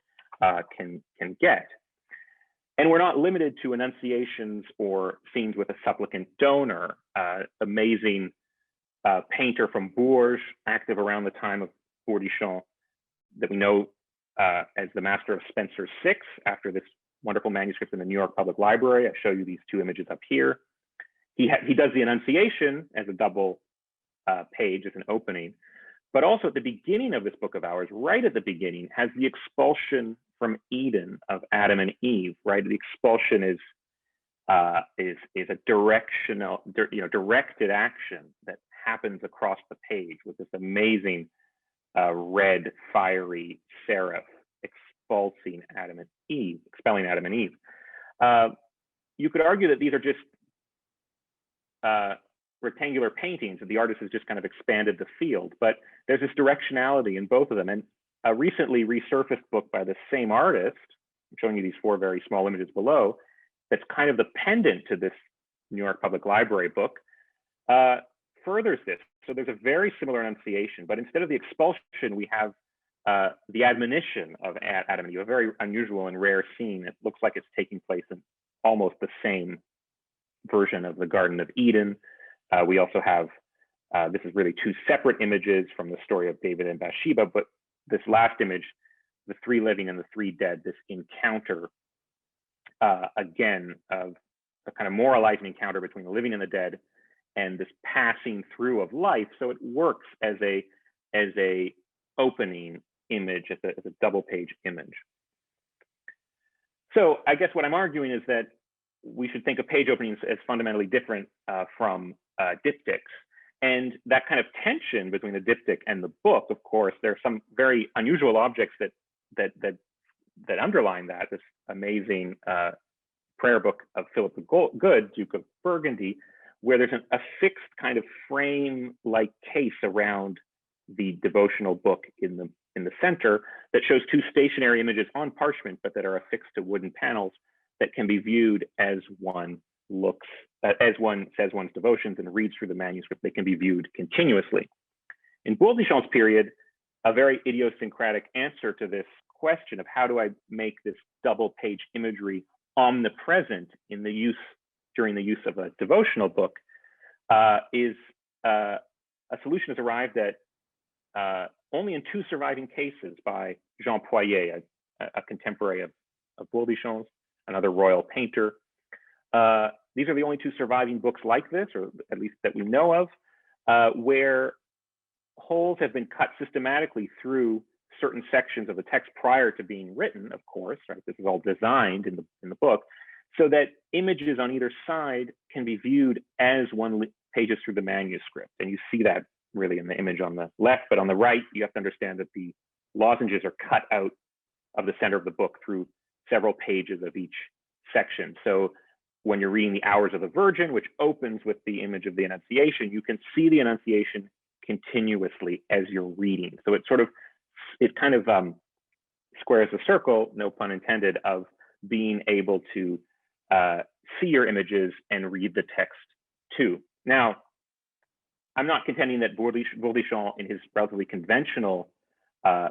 can get. And we're not limited to Annunciations or scenes with a supplicant donor. Amazing painter from Bourges, active around the time of Bourdichon, that we know as the master of Spencer 6, after this wonderful manuscript in the New York Public Library. I show you these two images up here. He does the Annunciation as a double page, as an opening, but also at the beginning of this book of hours, right at the beginning, has the expulsion from Eden of Adam and Eve, right? The expulsion is a directional, directed action that happens across the page with this amazing red, fiery seraph expelling Adam and Eve. You could argue that these are just rectangular paintings, that the artist has just kind of expanded the field, but there's this directionality in both of them. And a recently resurfaced book by the same artist, I'm showing you these four very small images below, that's kind of the pendant to this New York Public Library book, furthers this. So there's a very similar Annunciation, but instead of the expulsion, we have the admonition of Adam and Eve, a very unusual and rare scene. It looks like it's taking place in almost the same version of the Garden of Eden. We also have, this is really two separate images from the story of David and Bathsheba, but this last image, the three living and the three dead, this encounter, again, of a kind of moralizing encounter between the living and the dead, and this passing through of life. So it works as a opening image, as a double page image. So I guess what I'm arguing is that we should think of page openings as fundamentally different from diptychs. And that kind of tension between the diptych and the book, of course, there are some very unusual objects that underline that. This amazing prayer book of Philip the Good, Duke of Burgundy, where there's a fixed kind of frame-like case around the devotional book in the center that shows two stationary images on parchment, but that are affixed to wooden panels that can be viewed as one looks, as one says one's devotions and reads through the manuscript. They can be viewed continuously. In Bourdichon's period, a very idiosyncratic answer to this question of how do I make this double page imagery omnipresent in the use, during the use of a devotional book, is a solution has arrived at only in two surviving cases by Jean Poyet, a contemporary of Bourdichon's, another royal painter. These are the only two surviving books like this, or at least that we know of, where holes have been cut systematically through certain sections of the text prior to being written, of course, right? This is all designed in the book, so that images on either side can be viewed as one pages through the manuscript. And you see that really in the image on the left, but on the right, you have to understand that the lozenges are cut out of the center of the book through several pages of each section. So when you're reading the Hours of the Virgin, which opens with the image of the Annunciation, you can see the Annunciation continuously as you're reading. So it kind of squares the circle, no pun intended, of being able to see your images and read the text too. Now, I'm not contending that Bourdichon, in his relatively conventional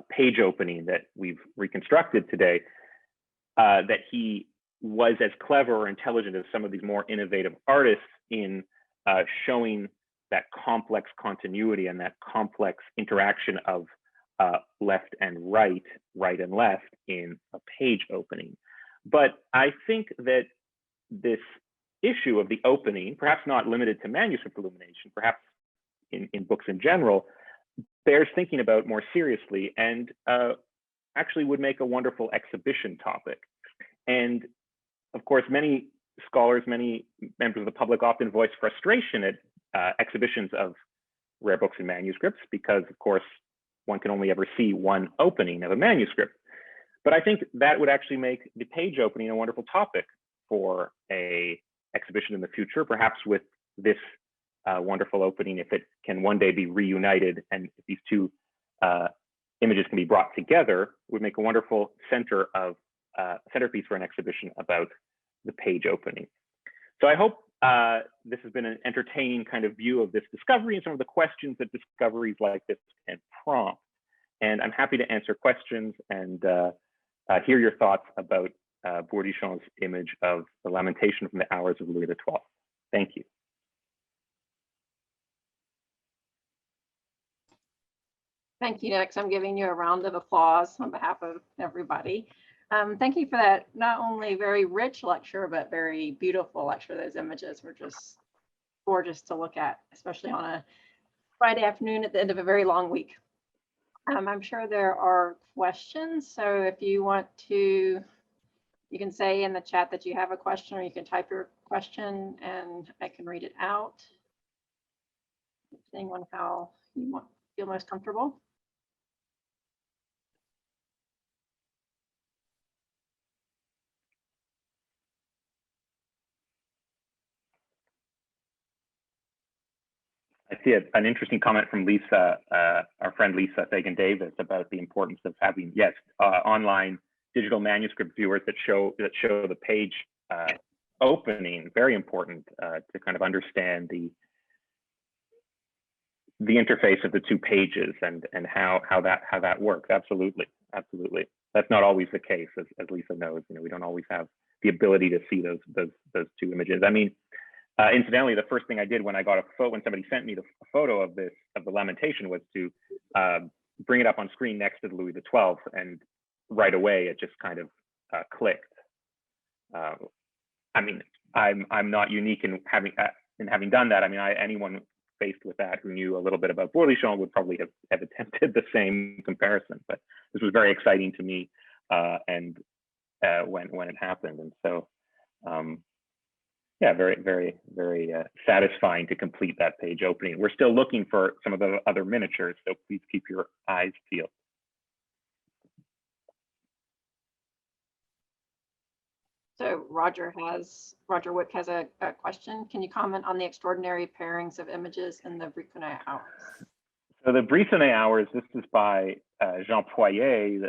page opening that we've reconstructed today, that he was as clever or intelligent as some of these more innovative artists in showing that complex continuity and that complex interaction of left and right, right and left in a page opening. But I think that this issue of the opening, perhaps not limited to manuscript illumination, perhaps in books in general, bears thinking about more seriously, and actually would make a wonderful exhibition topic. And of course, many scholars, many members of the public often voice frustration at exhibitions of rare books and manuscripts, because of course, one can only ever see one opening of a manuscript. But I think that would actually make the page opening a wonderful topic for a exhibition in the future, perhaps with this wonderful opening, if it can one day be reunited, and if these two images can be brought together, would make a wonderful centerpiece for an exhibition about the page opening. So I hope this has been an entertaining kind of view of this discovery and some of the questions that discoveries like this can prompt. And I'm happy to answer questions and hear your thoughts about Bourdichon's image of the Lamentation from the Hours of Louis XII. Thank you. Thank you, Nex. I'm giving you a round of applause on behalf of everybody. Thank you for that not only very rich lecture, but very beautiful lecture. Those images were just gorgeous to look at, especially on a Friday afternoon at the end of a very long week. I'm sure there are questions. So if you want to, you can say in the chat that you have a question, or you can type your question and I can read it out, depending on how you feel most comfortable. I see an interesting comment from Lisa, our friend Lisa Fagan-Davis, about the importance of having, yes, online digital manuscript viewers that show the page opening. Very important to kind of understand the interface of the two pages and how that works. Absolutely. That's not always the case, as Lisa knows. We don't always have the ability to see those two images. I mean, incidentally, the first thing I did when I got a photo, when somebody sent me the photo of the Lamentation, was to bring it up on screen next to the Louis XII, and right away it just kind of clicked. I mean, I'm not unique in having done that. I mean, anyone faced with that who knew a little bit about Bourdichon would probably have attempted the same comparison. But this was very exciting to me, and when it happened, and so yeah, very satisfying to complete that page opening. We're still looking for some of the other miniatures, so please keep your eyes peeled. So Roger Wick has a question. Can you comment on the extraordinary pairings of images in the Brisonnet Hours? So the Brisonnet Hours, this is by Jean Poirier,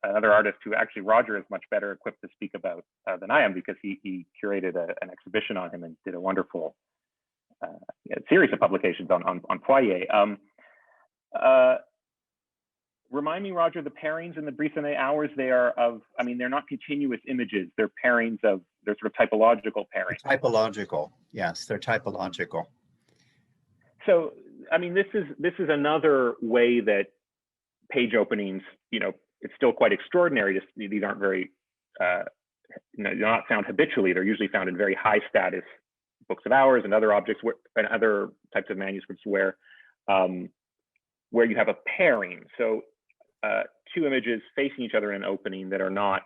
another artist who actually Roger is much better equipped to speak about than I am, because he curated an exhibition on him and did a wonderful series of publications on Poirier. Remind me, Roger, the pairings in the Brisonnet Hours, they're not continuous images. They're pairings they're sort of typological pairings. Typological, yes, they're typological. So, I mean, this is another way that page openings, it's still quite extraordinary. These aren't very, they're not found habitually. They're usually found in very high status books of hours and other objects and other types of manuscripts where you have a pairing. So two images facing each other in an opening that are not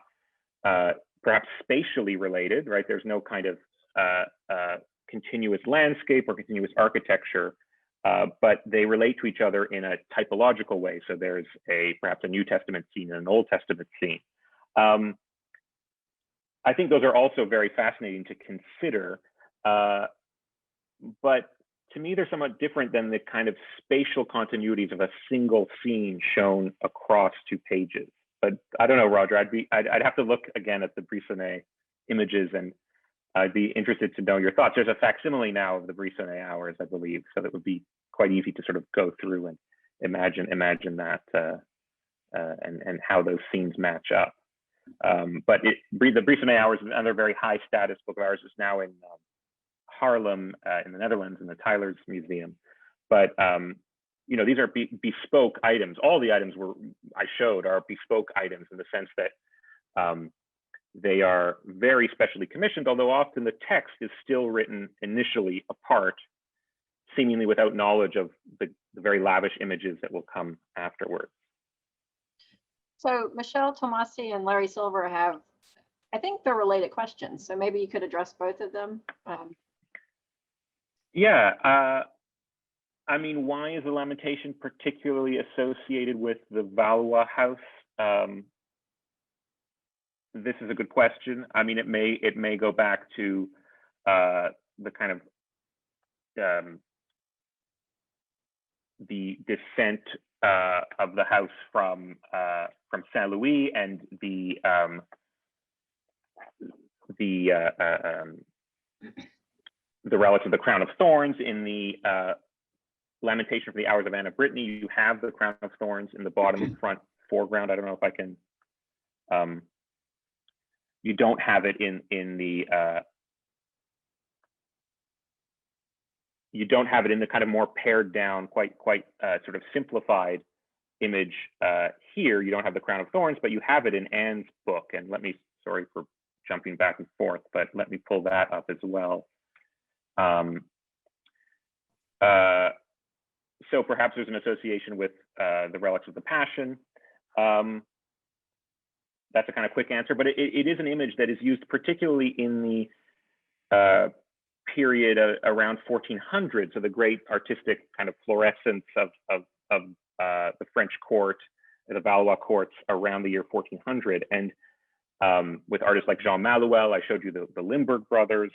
perhaps spatially related, right? There's no kind of continuous landscape or continuous architecture, but they relate to each other in a typological way. So there's perhaps a New Testament scene and an Old Testament scene. I think those are also very fascinating to consider, but to me, they're somewhat different than the kind of spatial continuities of a single scene shown across two pages. But I don't know, Roger, I'd have to look again at the Brisonnet images, and I'd be interested to know your thoughts. There's a facsimile now of the Brisonnet Hours, I believe, so that would be quite easy to sort of go through and imagine that and how those scenes match up. But the Brisonnet Hours is another very high status book of hours. It's now in Haarlem in the Netherlands, in the Tylers Museum. But these are bespoke items. All the items I showed are bespoke items in the sense that they are very specially commissioned, although often the text is still written initially apart, seemingly without knowledge of the very lavish images that will come afterwards. So Michelle Tomasi and Larry Silver have, I think they're related questions. So maybe you could address both of them. Yeah, I mean, why is the Lamentation particularly associated with the Vawa house? This is a good question. I mean, it may go back to the kind of the descent of the house from Saint Louis and the relics of the crown of thorns in the Lamentation for the Hours of Anne of Brittany. You have the crown of thorns in the bottom front foreground. I don't know if I can. You don't have it in the. You don't have it in the kind of more pared down, quite sort of simplified image here. You don't have the crown of thorns, but you have it in Anne's book. And sorry for jumping back and forth, but let me pull that up as well. So perhaps there's an association with the relics of the Passion. That's a kind of quick answer, but it is an image that is used particularly in the period around 1400, so the great artistic kind of fluorescence of the French court, the Valois courts around the year 1400, and with artists like Jean Malouel. I showed you the Limburg brothers,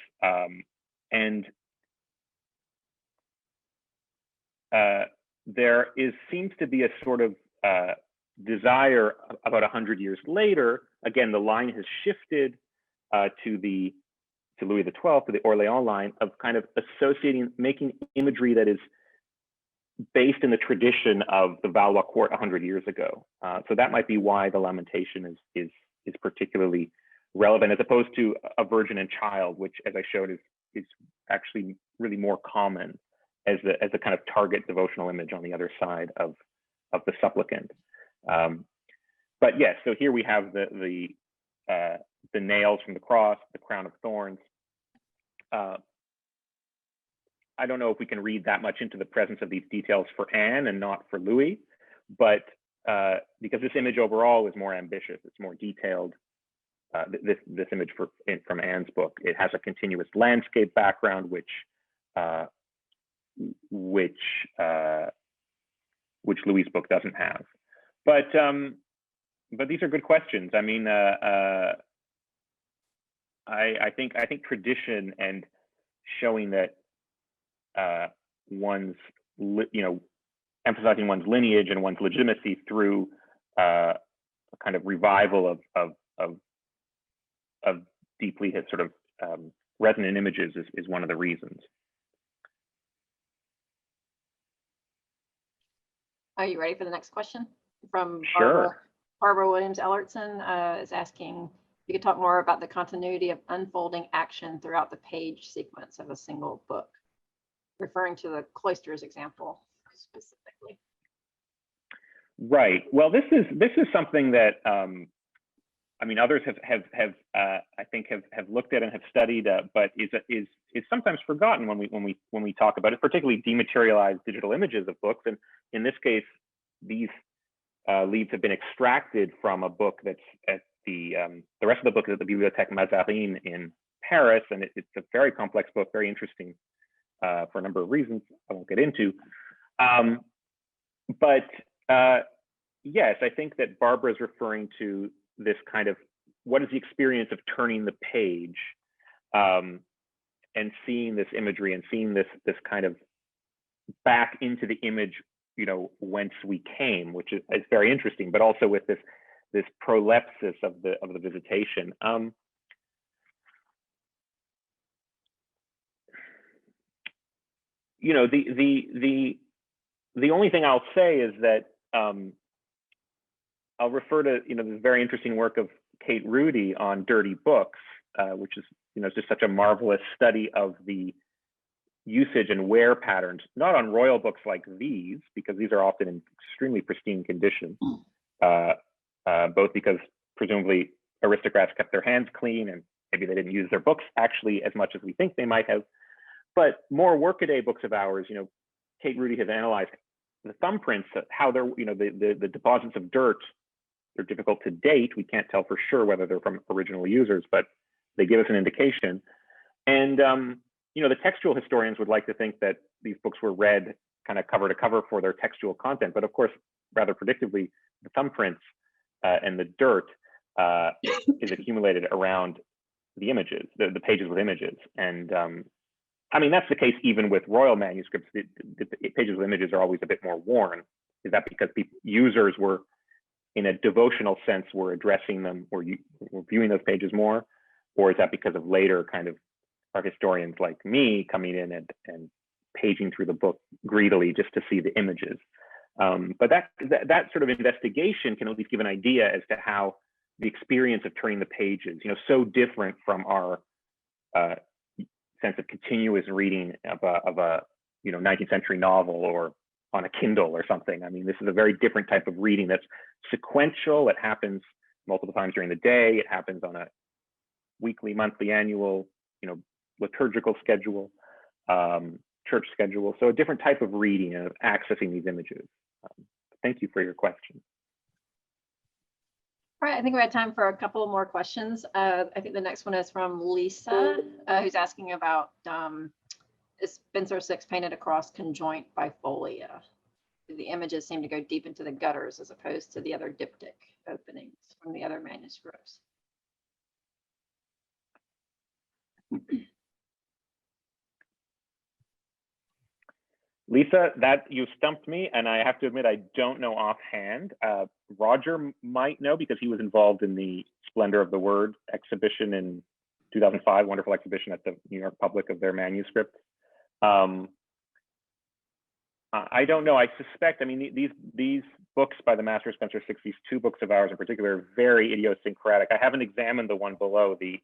and there seems to be a sort of desire about 100 years later. Again, the line has shifted to Louis XII, to the Orléans line, of kind of associating, making imagery that is based in the tradition of the Vawa court 100 years ago. So that might be why the Lamentation is particularly relevant, as opposed to a Virgin and Child, which, as I showed, is actually really more common as a kind of target devotional image on the other side of the supplicant. But yes, so here we have the nails from the cross, the crown of thorns. I don't know if we can read that much into the presence of these details for Anne and not for Louis, but because this image overall is more ambitious, it's more detailed. This image from Anne's book, it has a continuous landscape background, which Louis' book doesn't have. But these are good questions. I mean, I think tradition and showing that one's, emphasizing one's lineage and one's legitimacy through a kind of revival of deeply sort of resonant images is one of the reasons. Are you ready for the next question? From Sure. Barbara Williams-Ellertson is asking if you could talk more about the continuity of unfolding action throughout the page sequence of a single book, referring to the cloisters example specifically. Right. Well, this is something that I mean, others have I think have looked at and have studied, but is sometimes forgotten when we talk about it, particularly dematerialized digital images of books. And in this case, these leads have been extracted from a book that's at the rest of the book is at the Bibliothèque Mazarin in Paris, and it's a very complex book, very interesting for a number of reasons I won't get into. But yes, I think that Barbara is referring to this kind of, what is the experience of turning the page and seeing this imagery and seeing this kind of back into the image, whence we came, which is very interesting, but also with this prolepsis of the visitation. The only thing I'll say is that I'll refer to this very interesting work of Kate Rudy on dirty books, which is just such a marvelous study of the usage and wear patterns, not on royal books like these, because these are often in extremely pristine condition, both because presumably aristocrats kept their hands clean and maybe they didn't use their books actually as much as we think they might have. But more workaday books of ours, Kate Rudy has analyzed the thumbprints, how they're, the deposits of dirt. They're difficult to date. We can't tell for sure whether they're from original users, but they give us an indication. And the textual historians would like to think that these books were read kind of cover to cover for their textual content, but of course, rather predictably, the thumbprints and the dirt is accumulated around the images, the pages with images. And I mean, that's the case even with royal manuscripts. The pages with images are always a bit more worn. Is that because users were, in a devotional sense, were addressing them, were viewing those pages more? Or is that because of later kind of art historians like me coming in and paging through the book greedily just to see the images? But that sort of investigation can at least give an idea as to how the experience of turning the pages, so different from our sense of continuous reading of a 19th century novel or on a Kindle or something. I mean, this is a very different type of reading that's sequential. It happens multiple times during the day. It happens on a weekly, monthly, annual, liturgical schedule, church schedule. So a different type of reading and of accessing these images. Thank you for your question. All right, I think we have time for a couple more questions. I think the next one is from Lisa, who's asking about is Spencer 6 painted across conjoint bifolia? The images seem to go deep into the gutters as opposed to the other diptych openings from the other manuscripts. Lisa, that you stumped me, and I have to admit I don't know offhand. Roger might know because he was involved in the Splendor of the Word exhibition in 2005, wonderful exhibition at the New York Public of their manuscripts. I don't know. I suspect, I mean, these books by the master Spencer Six, these two books of ours in particular, are very idiosyncratic. I haven't examined the one below, the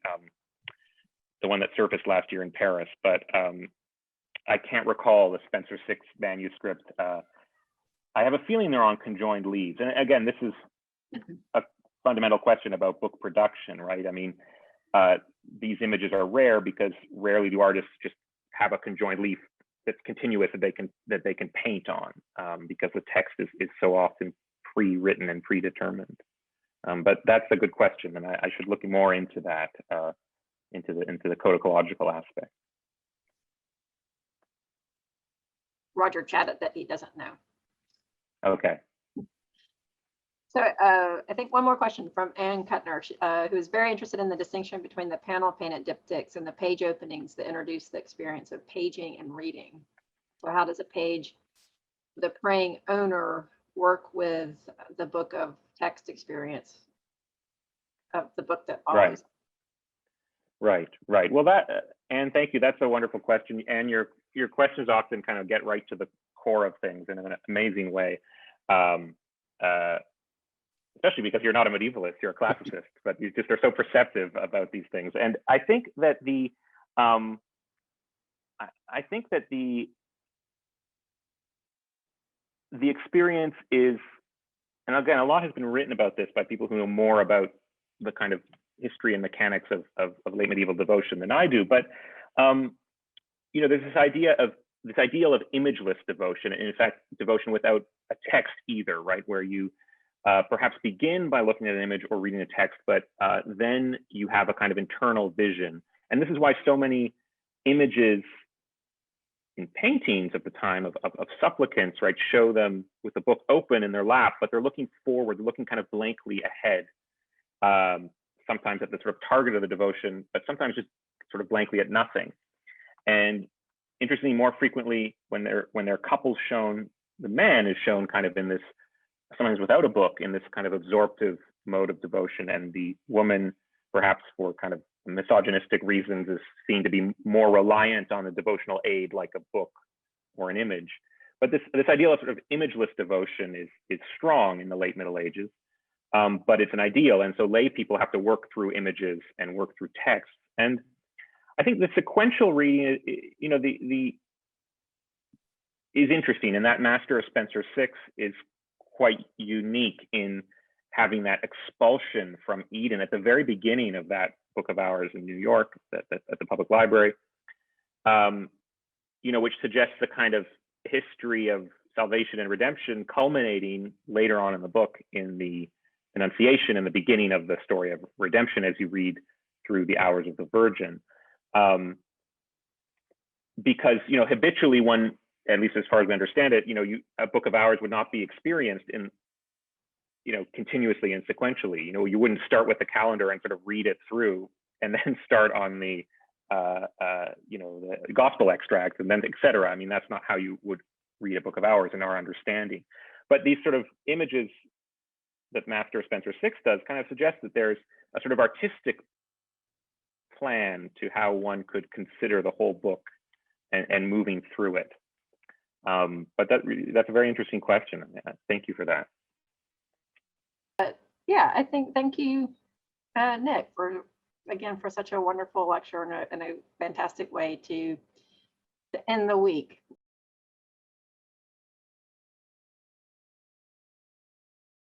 one that surfaced last year in Paris, but I can't recall the Spencer Six manuscript. I have a feeling they're on conjoined leaves. And again, this is a fundamental question about book production, right? I mean, these images are rare because rarely do artists just have a conjoined leaf that's continuous that they can paint on, because the text is so often pre-written and predetermined. But that's a good question, and I should look more into that, into the codicological aspect. Roger chatted that he doesn't know. Okay. So I think one more question from Ann Kuttner, who is very interested in the distinction between the panel painted diptychs and the page openings that introduce the experience of paging and reading. So how does a page, the praying owner, work with the book of text experience of the book that follows? Right. Well, Anne, thank you. That's a wonderful question. And your questions often kind of get right to the core of things in an amazing way. Especially because you're not a medievalist, you're a classicist, but you just are so perceptive about these things. And I think that the experience is, and again, a lot has been written about this by people who know more about the kind of history and mechanics of late medieval devotion than I do. But you know, there's this ideal of imageless devotion, and in fact, devotion without a text either, right? Where you perhaps begin by looking at an image or reading a text, but then you have a kind of internal vision. And this is why so many images in paintings at the time of supplicants, right, show them with the book open in their lap, but they're looking forward, they're looking kind of blankly ahead, sometimes at the sort of target of the devotion, but sometimes just sort of blankly at nothing. And interestingly, more frequently, when there are couples shown, the man is shown kind of in this, sometimes without a book, in this kind of absorptive mode of devotion, and the woman, perhaps for kind of misogynistic reasons, is seen to be more reliant on a devotional aid like a book or an image. But this ideal of sort of imageless devotion is strong in the late Middle Ages, but it's an ideal, and so lay people have to work through images and work through text. And I think the sequential reading, you know, is interesting, and that Master of Spencer Six is quite unique in having that expulsion from Eden at the very beginning of that book of hours in New York at the public library, you know, which suggests the kind of history of salvation and redemption culminating later on in the book in the Annunciation and the beginning of the story of redemption as you read through the Hours of the Virgin. Because, you know, habitually one, at least as far as we understand it, you know, a book of hours would not be experienced in, you know, continuously and sequentially. You know, you wouldn't start with the calendar and sort of read it through and then start on the, you know, the gospel extracts and then et cetera. I mean, that's not how you would read a book of hours in our understanding. But these sort of images that Master Spencer Six does kind of suggest that there's a sort of artistic plan to how one could consider the whole book and moving through it. But that's a very interesting question. Thank you for that. Yeah, I think, thank you, Nick, for such a wonderful lecture and a fantastic way to end the week.